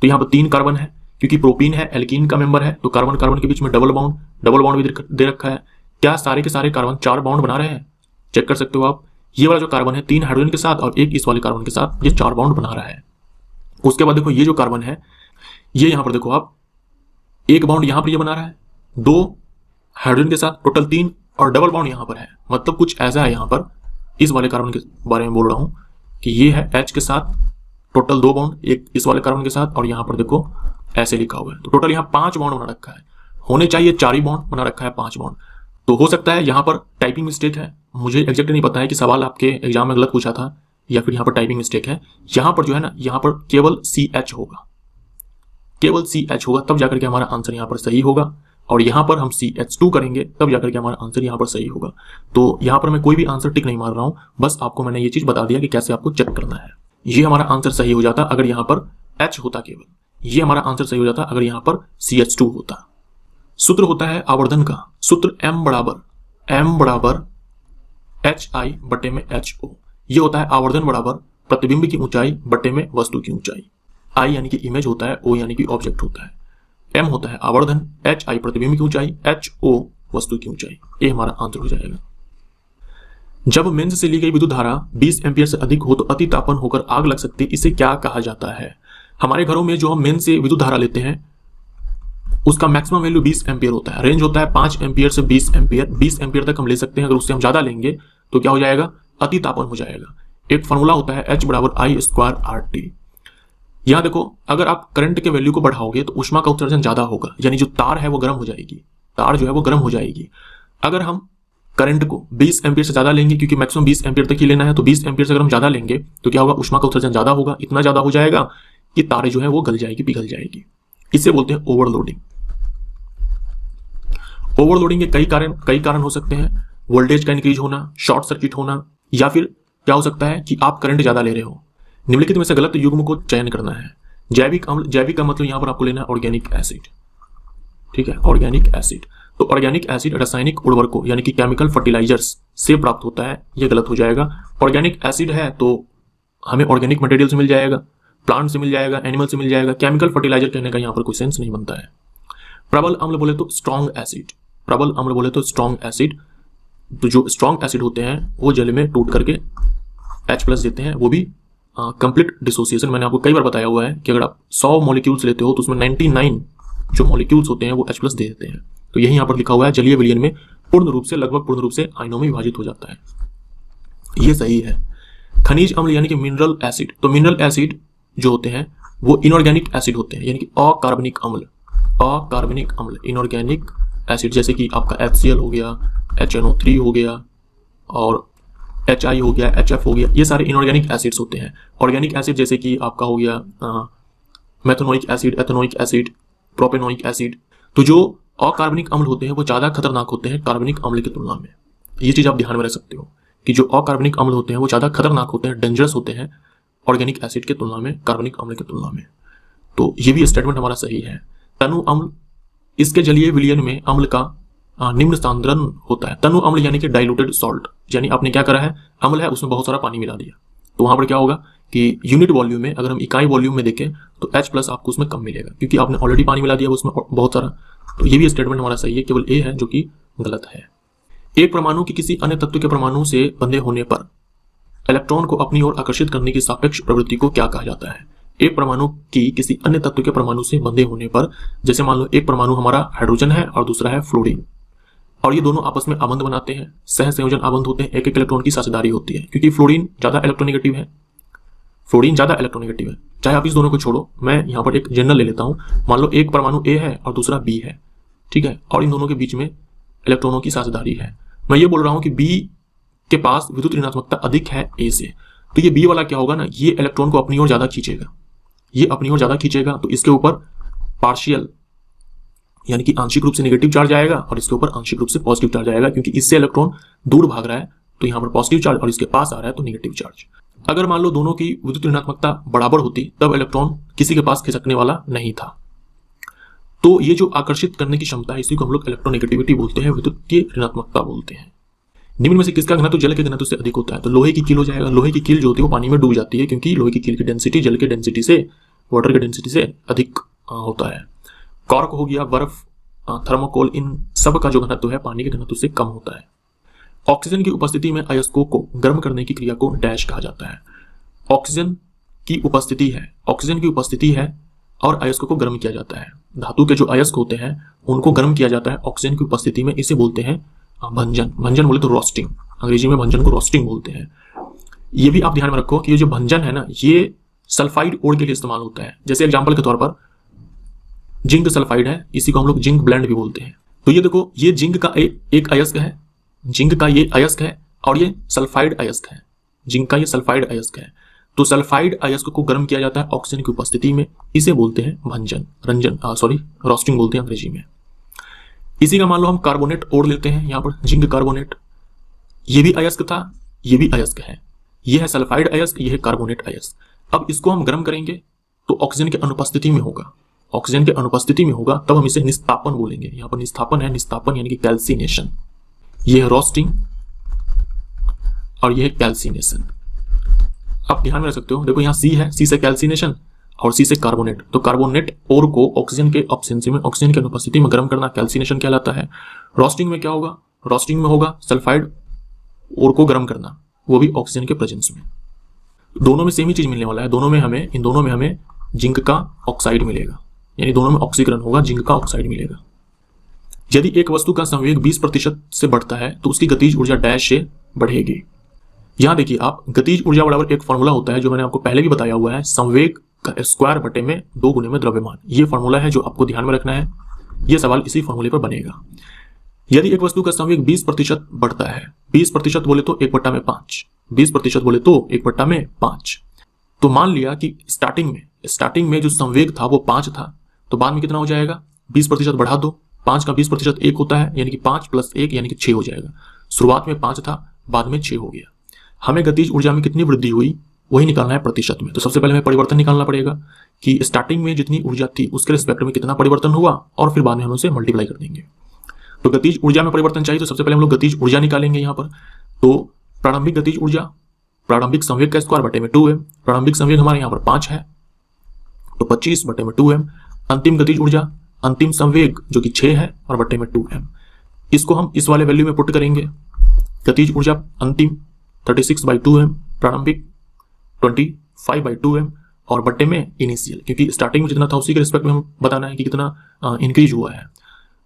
तो यहाँ पर 3 कार्बन है, क्योंकि प्रोपीन है, एल्कीन का मेंबर है, तो कार्बन कार्बन के बीच में डबल बॉन्ड भी दे रखा है। क्या सारे के सारे कार्बन 4 बॉन्ड बना रहे हैं? चेक कर सकते हो आप। ये वाला जो कार्बन है 3 हाइड्रोजन के साथ और एक इस वाले कार्बन के साथ, ये 4 बॉन्ड बना रहा है। उसके बाद देखो ये जो कार्बन है, ये यहाँ पर देखो आप, एक बॉन्ड यहाँ पर ये बना रहा है, 2 हाइड्रोजन के साथ, टोटल 3, और डबल बॉन्ड यहाँ पर है। मतलब कुछ ऐसा है, यहाँ पर इस वाले कार्बन के बारे में बोल रहा हूँ कि ये है H के साथ टोटल 2 बॉन्ड, एक इस वाले कार्बन के साथ, और यहाँ पर देखो ऐसे लिखा हुआ है, तो टोटल यहाँ 5 बॉन्ड बना रखा है। होने चाहिए 4 ही बॉन्ड, बना रखा है 5 बॉन्ड। तो हो सकता है यहाँ पर टाइपिंग मिस्टेक है, मुझे एग्जैक्ट नहीं पता है कि सवाल आपके एग्जाम में गलत पूछा था या फिर यहाँ पर टाइपिंग मिस्टेक है। यहाँ पर जो है ना, यहाँ पर केवल CH होगा, केवल CH होगा, तब जाकर के हमारा आंसर यहाँ पर सही होगा। और यहाँ पर हम CH2 करेंगे, तब जाकर के हमारा आंसर यहाँ पर सही होगा। तो यहाँ पर मैं कोई भी आंसर टिक नहीं मार रहा हूँ, बस आपको मैंने ये चीज बता दिया कि कैसे आपको चेक करना है। ये हमारा आंसर सही हो जाता अगर यहाँ पर H होता केवल, ये हमारा आंसर सही हो जाता अगर यहाँ पर CH2 होता। सूत्र होता है आवर्धन का, सूत्र M बराबर HI बटे में HO। ये होता है आवर्धन बराबर प्रतिबिंब की ऊंचाई बटे में वस्तु की ऊंचाई। I यानी कि इमेज होता है, O यानी कि ऑब्जेक्ट होता है, M होता है आवर्धन, HI प्रतिबिंब की ऊंचाई, HO वस्तु की ऊंचाई। ये हमारा आंसर हो जाएगा। जब मेंस से ली गई विद्युत धारा 20 एम्पीयर से अधिक हो तो अति तापन होकर आग लग सकती है, इसे क्या कहा जाता है? हमारे घरों में जो हम मेंस से विद्युत धारा लेते हैं उसका मैक्सिमम वैल्यू 20 एम्पीयर होता है। रेंज होता है 5 एम्पीयर से 20 एम्पीयर। 20 एम्पीयर तक हम ले सकते हैं। अगर उससे हम ज्यादा लेंगे तो क्या हो जाएगा? अति तापन हो जाएगा। एक फॉर्मूला होता है H बराबर I²RT। यहां देखो, अगर आप करंट के वैल्यू को बढ़ाओगे तो ऊष्मा का उत्सर्जन ज्यादा होगा, यानी जो तार है वो गर्म हो जाएगी, तार जो है वो गर्म हो जाएगी। अगर हम करंट को 20 एम्पीयर से ज्यादा लेंगे, क्योंकि मैक्सिमम 20 एम्पीयर तक ही लेना है, तो 20 एम्पीयर से अगर हम ज्यादा लेंगे तो क्या होगा? ऊष्मा का उत्सर्जन ज्यादा होगा, इतना ज्यादा हो जाएगा कि तारे जो है वो गल जाएगी, पिघल जाएगी। इसे बोलते हैं ओवरलोडिंग। ओवरलोडिंग के कई कारण हो सकते हैं। वोल्टेज का इंक्रीज होना, शॉर्ट सर्किट होना, या फिर क्या हो सकता है कि आप करंट ज्यादा ले रहे हो। निम्नलिखित में से गलत युग्म को चयन करना है। जैविक अम्ल, जैविक का मतलब यहां पर आपको लेना है ऑर्गेनिक एसिड। ठीक है, ऑर्गेनिक एसिड। तो ऑर्गेनिक एसिड रासायनिक उर्वरकों यानी कि केमिकल फर्टिलाइजर्स से प्राप्त होता है, यह गलत हो जाएगा। ऑर्गेनिक एसिड है तो हमें ऑर्गेनिक मटेरियल से मिल जाएगा, प्लांट से मिल जाएगा, एनिमल से मिल जाएगा। केमिकल फर्टिलाइजर कहने का यहाँ पर कोई सेंस नहीं बनता है। प्रबल अम्ल बोले तो स्ट्रॉन्ग एसिड, प्रबल अम्ल बोले तो स्ट्रॉन्ग एसिड। तो जो स्ट्रॉन्ग एसिड होते हैं वो जल में टूट करके H+ देते हैं, वो भी कंप्लीट डिसोसिएशन। मैंने आपको कई बार बताया हुआ है कि अगर आप 100 मॉलिक्यूल्स लेते हो तो उसमें 99 जो मॉलिक्यूल्स होते हैं वो H+ दे देते हैं। तो यही यहाँ पर लिखा हुआ है, जलीय विलयन में पूर्ण रूप से, लगभग पूर्ण रूप से आयनों में विभाजित हो जाता है। ये सही है। खनिज अम्ल यानी कि मिनरल एसिड, तो मिनरल एसिड जो होते हैं वो इनऑर्गेनिक एसिड होते हैं, यानी कि अकार्बनिक अम्ल, अकार्बनिक अम्ल इनऑर्गेनिक एसिड, जैसे कि आपका HCl हो गया, HNO3 हो गया, और HI हो गया, HF हो गया, ये सारे इनऑर्गेनिक एसिड्स होते हैं। ऑर्गेनिक एसिड जैसे कि आपका हो गया methanoic acid, ethanoic acid, propanoic acid. तो जो अकार्बनिक अम्ल होते हैं वो ज्यादा खतरनाक होते हैं कार्बनिक अम्ल की तुलना में। ये चीज़ आप ध्यान में रख सकते हो कि जो अकार्बनिक अम्ल होते हैं वो ज़्यादा खतरनाक होते हैं, डेंजरस होते हैं ऑर्गेनिक एसिड के तुलना में, कार्बनिक अम्ल की तुलना में। तो ये भी स्टेटमेंट हमारा सही है। तनु अम्ल, इसके जलीय विलयन में अम्ल का निम्न सांद्रण होता है। तनु अम्ल यानी कि डाइल्यूटेड सॉल्ट, यानी आपने क्या करा है, अम्ल है उसमें बहुत सारा पानी मिला दिया, तो वहां पर क्या होगा कि यूनिट वॉल्यूम में, अगर हम इकाई वॉल्यूम में देखें तो H+ आपको उसमें कम मिलेगा, क्योंकि आपने ऑलरेडी पानी मिला दिया उसमें बहुत सारा। तो ये भी स्टेटमेंट हमारा सही है, केवल ए है जो कि गलत है। एक परमाणु की किसी अन्य तत्व के परमाणु से बंधे होने पर इलेक्ट्रॉन को अपनी ओर आकर्षित करने की सापेक्ष प्रवृत्ति को क्या कहा जाता है? एक परमाणु की किसी अन्य तत्व के परमाणु से बंधे होने पर, जैसे मान लो एक परमाणु हमारा हाइड्रोजन है और दूसरा है फ्लोरीन, और ये दोनों आपस में आबंध बनाते हैं, सह संयोजन आबंध होते हैं, एक एक इलेक्ट्रॉन की साझेदारी होती है, क्योंकि फ्लोरीन ज्यादा इलेक्ट्रोनेगेटिव है, फ्लोरीन ज्यादा इलेक्ट्रोनेगेटिव है। चाहे आप इस दोनों को छोड़ो, मैं यहाँ पर एक जनरल ले लेता हूँ। मान लो एक परमाणु ए है और दूसरा बी है, ठीक है, और इन दोनों के बीच में इलेक्ट्रॉनों की साझेदारी है। मैं ये बोल रहा हूँ कि बी के पास विद्युत ऋणात्मकता अधिक है ए से, तो ये बी वाला क्या होगा ना, ये इलेक्ट्रॉन को अपनी ओर ज्यादा खींचेगा, ये अपनी ओर ज्यादा खींचेगा, तो इसके ऊपर पार्शियल यानी कि आंशिक रूप से नेगेटिव चार्ज आएगा और इसके ऊपर आंशिक रूप से पॉजिटिव चार्ज आएगा, क्योंकि इससे इलेक्ट्रॉन दूर भाग रहा है तो यहाँ पर पॉजिटिव चार्ज और इसके पास आ रहा है तो नेगेटिव चार्ज। अगर मान लो दोनों की विद्युत ऋणात्मकता बराबर होती तब इलेक्ट्रॉन किसी के पास खिसकने वाला नहीं था। तो ये जो आकर्षित करने की क्षमता है इसी को हम लोग इलेक्ट्रोनेगेटिविटी बोलते हैं, विद्युत की ऋणात्मकता बोलते हैं। निम्न में से किसका घनत्व जल के घनत्व से अधिक होता है? तो लोहे की कील हो जाएगा। लोहे की कील जो होती है वो पानी में डूब जाती है, क्योंकि लोहे की कील की डेंसिटी जल के डेंसिटी से, वाटर के डेंसिटी से अधिक होता है। कॉर्क हो गया, बर्फ, थर्मोकोल, इन सब का जो घनत्व है पानी के घनत्व से कम होता है। ऑक्सीजन की उपस्थिति में अयस्कों को गर्म करने की क्रिया को डैश कहा जाता है। ऑक्सीजन की उपस्थिति है, ऑक्सीजन की उपस्थिति है और अयस्कों को गर्म किया जाता है। धातु के जो अयस्क होते हैं उनको गर्म किया जाता है ऑक्सीजन की उपस्थिति में, इसे बोलते हैं भंजन। भंजन बोले तो रोस्टिंग, अंग्रेजी में भंजन को रोस्टिंग बोलते हैं। ये भी आप ध्यान में रखो कि ये जो भंजन है ना, ये सल्फाइड ओर के लिए इस्तेमाल होता है। जैसे एग्जांपल के तौर पर जिंक सल्फाइड है, इसी को हम लोग जिंक ब्लेंड भी बोलते हैं। तो ये देखो, ये जिंक का एक अयस्क है, जिंक का ये अयस्क है और ये सल्फाइड अयस्क है, जिंक का ये सल्फाइड अयस्क है। तो सल्फाइड अयस्क को गर्म किया जाता है ऑक्सीजन की उपस्थिति में, इसे बोलते हैं भंजन, रोस्टिंग बोलते हैं अंग्रेजी में। इसी का मान लो हम कार्बोनेट ओढ़ लेते हैं, यहाँ पर जिंक कार्बोनेट, ये भी अयस्क था, ये भी अयस्क है, ये है सल्फाइड अयस्क, ये है कार्बोनेट अयस्क। अब इसको हम गर्म करेंगे तो ऑक्सीजन की अनुपस्थिति में होगा, ऑक्सीजन के अनुपस्थिति में होगा, तब हम इसे निस्तापन बोलेंगे। यहाँ पर निस्तापन है, निस्तापन यानी कि कैल्सिनेशन। ये है रोस्टिंग और ये है कैल्सिनेशन। आप ध्यान में रख सकते हो, देखो यहाँ सी है, सी से कैल्सिनेशन और सी से कार्बोनेट। तो कार्बोनेट ओर को ऑक्सीजन के अब्सेंस में, ऑक्सीजन की अनुपस्थिति में गर्म करना कैल्सिनेशन कहलाता है। रोस्टिंग में क्या होगा? रोस्टिंग में होगा सल्फाइड ओर को गर्म करना, वो भी ऑक्सीजन के प्रेजेंस में। दोनों में सेम ही चीज मिलने वाला है, दोनों में हमें, इन दोनों में हमें जिंक का ऑक्साइड मिलेगा, यानी दोनों में ऑक्सीकरण होगा, जिंक का ऑक्साइड मिलेगा। यदि एक वस्तु का संवेग 20% से बढ़ता है तो उसकी गतिज ऊर्जा डैश से बढ़ेगी। यहां देखिए आप, गतिज ऊर्जा बराबर एक फॉर्मूला होता है जो मैंने आपको पहले भी बताया हुआ है, संवेग का स्क्वायर बटे में 2 गुने में द्रव्यमान। ये फॉर्मूला है जो आपको ध्यान में रखना है, ये सवाल इसी फॉर्मूले पर बनेगा। यदि एक वस्तु का संवेग 20% बढ़ता है, 20% बोले तो 1/5, 20% बोले तो 1/5, तो मान लिया कि स्टार्टिंग में जो संवेग था वो 5 था, तो बाद में कितना हो जाएगा? 20% बढ़ा दो, 5 का 20% 1 होता है, यानी कि 5 + 1 यानी कि 6 हो जाएगा। शुरुआत में 5 था, बाद में 6 हो गया। हमें गतिज ऊर्जा में कितनी वृद्धि हुई वही निकालना है प्रतिशत में। तो सबसे पहले हमें परिवर्तन निकालना पड़ेगा कि स्टार्टिंग में जितनी ऊर्जा थी उसके रिस्पेक्ट में कितना परिवर्तन हुआ, और फिर बाद में हम उसे मल्टीप्लाई कर देंगे। तो गतिज ऊर्जा में परिवर्तन चाहिए, तो सबसे पहले हम लोग गतिज ऊर्जा निकालेंगे यहाँ पर। तो प्रारंभिक गतिज ऊर्जा, प्रारंभिक संवेग का स्क्वायर बटे में 2m, प्रारंभिक संवेग हमारे यहाँ पर 5 है तो 25 बटे में 2m। अंतिम गतिज ऊर्जा, अंतिम संवेग जो कि 6 है और बटे में 2m। इसको हम इस वाले वैल्यू में पुट करेंगे। गतिज ऊर्जा अंतिम 36/2m, प्रारंभिक 25/2m और बटे में इनिशियल, क्योंकि स्टार्टिंग में जितना था उसी के रिस्पेक्ट में हम बताना है कि कितना इंक्रीज हुआ है।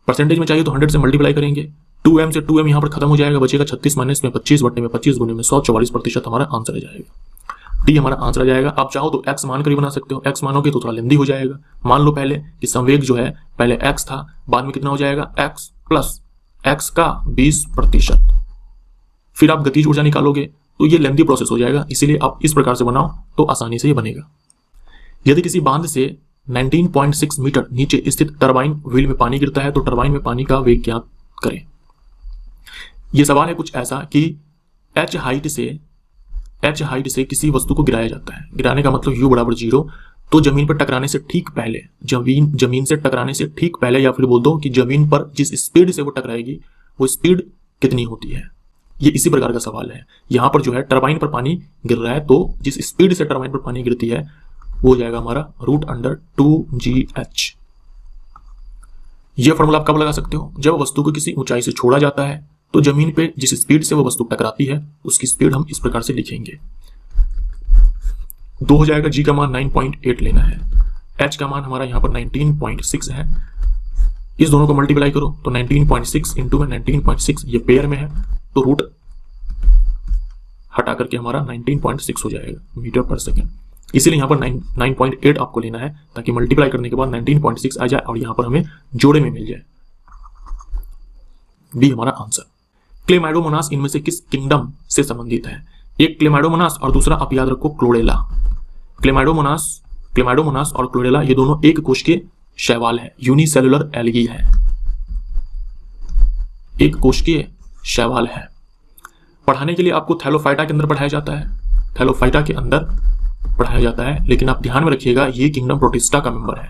परसेंटेज में चाहिए तो 100 से मल्टीप्लाई करेंगे, 2m से 2m यहाँ पर खत्म हो जाएगा, बचेगा 36 - 25 बटे में 25 गुने में 100, 44% हमारा आंसर आ जाएगा। डी हमारा आंसर आ जाएगा। आप चाहो तो x मान कर ही बना सकते हो, x मानोगे तो थोड़ा लेंदी हो जाएगा। मान लो पहले कि संवेग जो है पहले x था, बाद में कितना हो जाएगा? x प्लस x का 20%। फिर आप गतिज ऊर्जा निकालोगे तो ये लेंदी प्रोसेस हो जाएगा, इसीलिए आप इस प्रकार से बनाओ तो आसानी से ये बनेगा। यदि किसी बांध से 19.6 मीटर नीचे स्थित टरबाइन व्हील में पानी गिरता है तो टरबाइन में पानी का वेग ज्ञात करें। ये सवाल है कुछ ऐसा कि h हाइट से किसी वस्तु को गिराया जाता है। गिराने का मतलब u बराबर 0, तो जमीन पर टकराने से ठीक पहले, जमीन से टकराने से ठीक पहले, या फिर बोल दो कि जमीन पर जिस स्पीड से वो टकराएगी वो स्पीड कितनी होती है। ये इसी प्रकार का सवाल है। यहाँ पर जो है टरबाइन पर पानी गिर रहा है, तो जिस स्पीड से टरबाइन पर पानी गिरती है वो हो जाएगा हमारा √2gh। यह फॉर्मूला आप कब लगा सकते हो? जब वस्तु को किसी ऊंचाई से छोड़ा जाता है तो जमीन पे जिस स्पीड से वो वस्तु टकराती है उसकी स्पीड हम इस प्रकार से लिखेंगे। 2 हो जाएगा, g का मान 9.8 लेना है, h का मान हमारा यहाँ पर 19.6 है। इस दोनों को मल्टीप्लाई करो तो 19.6 इंटू में 19.6, ये पेयर में है तो रूट हटा करके हमारा 19.6 हो जाएगा मीटर पर सेकेंड। इसीलिए यहाँ पर 9.8 आपको लेना है ताकि मल्टीप्लाई करने के बाद 19.6 आ जाए और यहाँ पर हमें जोड़े में मिल जाए। बी हमारा आंसर। क्लेमाइडोमोनास इनमें से किस किंगडम से संबंधित है? एक क्लेमाइडोमोनास और दूसरा आप याद रखो क्लोरेला। क्लेमाइडोमोनास और क्लोरेला ये दोनों एक कोश के शैवाल है, यूनिसेलुलर एल्गी है, एक कोश के शैवाल है। पढ़ाने के लिए आपको थैलोफाइटा के अंदर पढ़ाया जाता है, थैलोफाइटा के अंदर पढ़ाया जाता है, लेकिन आप ध्यान में रखिएगा ये किंगडम प्रोटिस्टा का मेंबर है,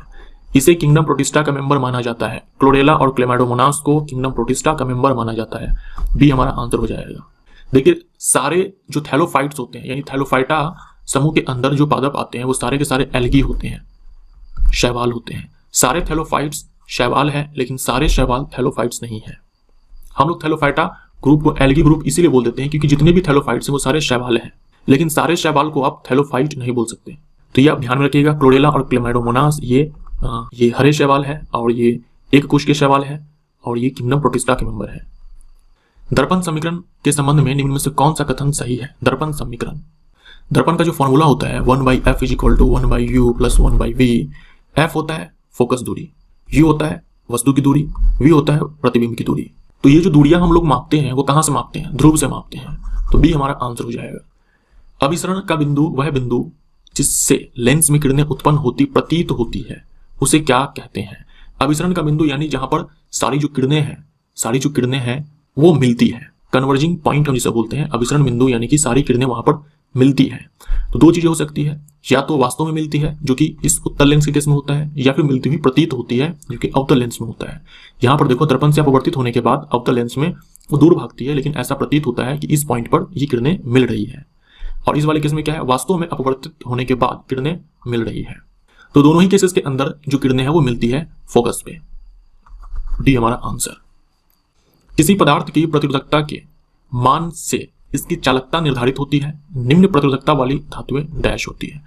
इसे किंगडम प्रोटिस्टा का मेंबर माना जाता है। क्लोरेला और क्लेमाइडोमोनास को किंगडम प्रोटिस्टा का मेंबर माना जाता है। बी हमारा आंसर हो जाएगा। देखिए सारे जो थैलोफाइट्स होते हैं, यानी थैलोफाइटा समूह के अंदर जो पादप आते हैं वो सारे के सारे एल्गी होते हैं, शैवाल होते हैं। सारे थैलोफाइट्स शैवाल है, लेकिन सारे शैवाल थैलोफाइट्स नहीं है। हम लोग थैलोफाइटा ग्रुप को एल्गी ग्रुप इसीलिए बोल देते हैं क्योंकि जितने भी थैलोफाइट्स हैं वो सारे शैवाल हैं, लेकिन सारे शैवाल को आप थैलोफाइट नहीं बोल सकते। तो ये आप ध्यान में रखिएगा। क्लोरेला और क्लेमाइडोमोनास ये हरे शैवाल है और ये एक कोश के शैवाल है और ये किंगडम प्रोटिस्टा के मेंबर है। दर्पण समीकरण के संबंध में निम्न में से कौन सा कथन सही है? दर्पण समीकरण, दर्पण का जो फॉर्मूला होता है 1/f = 1/u + 1/v। f होता है फोकस दूरी, u होता है वस्तु की दूरी, v होता है प्रतिबिंब की दूरी। तो ये जो दूरियां हम लोग मापते हैं वो कहां से मापते हैं? ध्रुव से मापते हैं। तो बी हमारा आंसर हो जाएगा। अभिसरण का बिंदु वह बिंदु जिससे लेंस में किरणें उत्पन्न होती प्रतीत होती है उसे क्या कहते हैं? अभिसरण का बिंदु यानी जहां पर सारी जो किरणें हैं वो मिलती है, कन्वर्जिंग पॉइंट हम जिसे बोलते हैं। अभिसरण बिंदु यानी कि सारी किरणें वहां पर मिलती है। तो दो चीजें हो सकती है, या तो वास्तव में मिलती है जो कि इस उत्तल लेंस के केस में होता है, या फिर मिलती हुई प्रतीत होती है जो कि अवतल लेंस में होता है। यहाँ पर देखो दर्पण से अपवर्तित होने के बाद अवतल लेंस में वो दूर भागती है, लेकिन ऐसा प्रतीत होता है कि इस पॉइंट पर ये किरणें मिल रही है। और इस वाले केस में क्या है, वास्तव में अपवर्तित होने के बाद किरणें मिल रही है। तो दोनों ही केसेस के अंदर जो किरणें हैं वो मिलती है फोकस पे। डी हमारा आंसर। किसी पदार्थ की प्रतिरोधकता के मान से इसकी चालकता निर्धारित होती है। निम्न प्रतिरोधकता वाली धातुएं डैश होती है।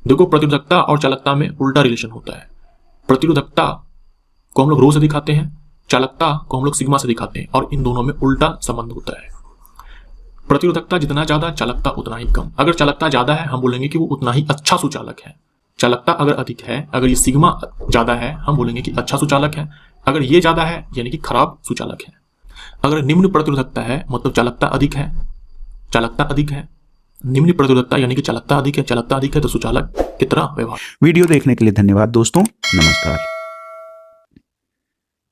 देखो प्रतिरोधकता और चालकता में उल्टा रिलेशन होता है। प्रतिरोधकता को हम लोग रो से दिखाते हैं, चालकता को हम लोग सिग्मा से दिखाते हैं, और इन दोनों में उल्टा संबंध होता है। प्रतिरोधकता जितना ज्यादा, चालकता उतना ही कम। अगर चालकता ज्यादा है हम बोलेंगे कि वो उतना ही अच्छा सुचालक है। चालकता अगर अधिक है, अगर ये सिग्मा ज्यादा है हम बोलेंगे कि अच्छा सुचालक है। अगर ये ज्यादा है यानी कि खराब सुचालक है। अगर निम्न प्रतिरोधकता है मतलब चालकता अधिक है, निम्न प्रतिरोधकता यानी कि चालकता अधिक है तो सुचालक की तरह व्यवहार। वीडियो देखने के लिए धन्यवाद दोस्तों, नमस्कार।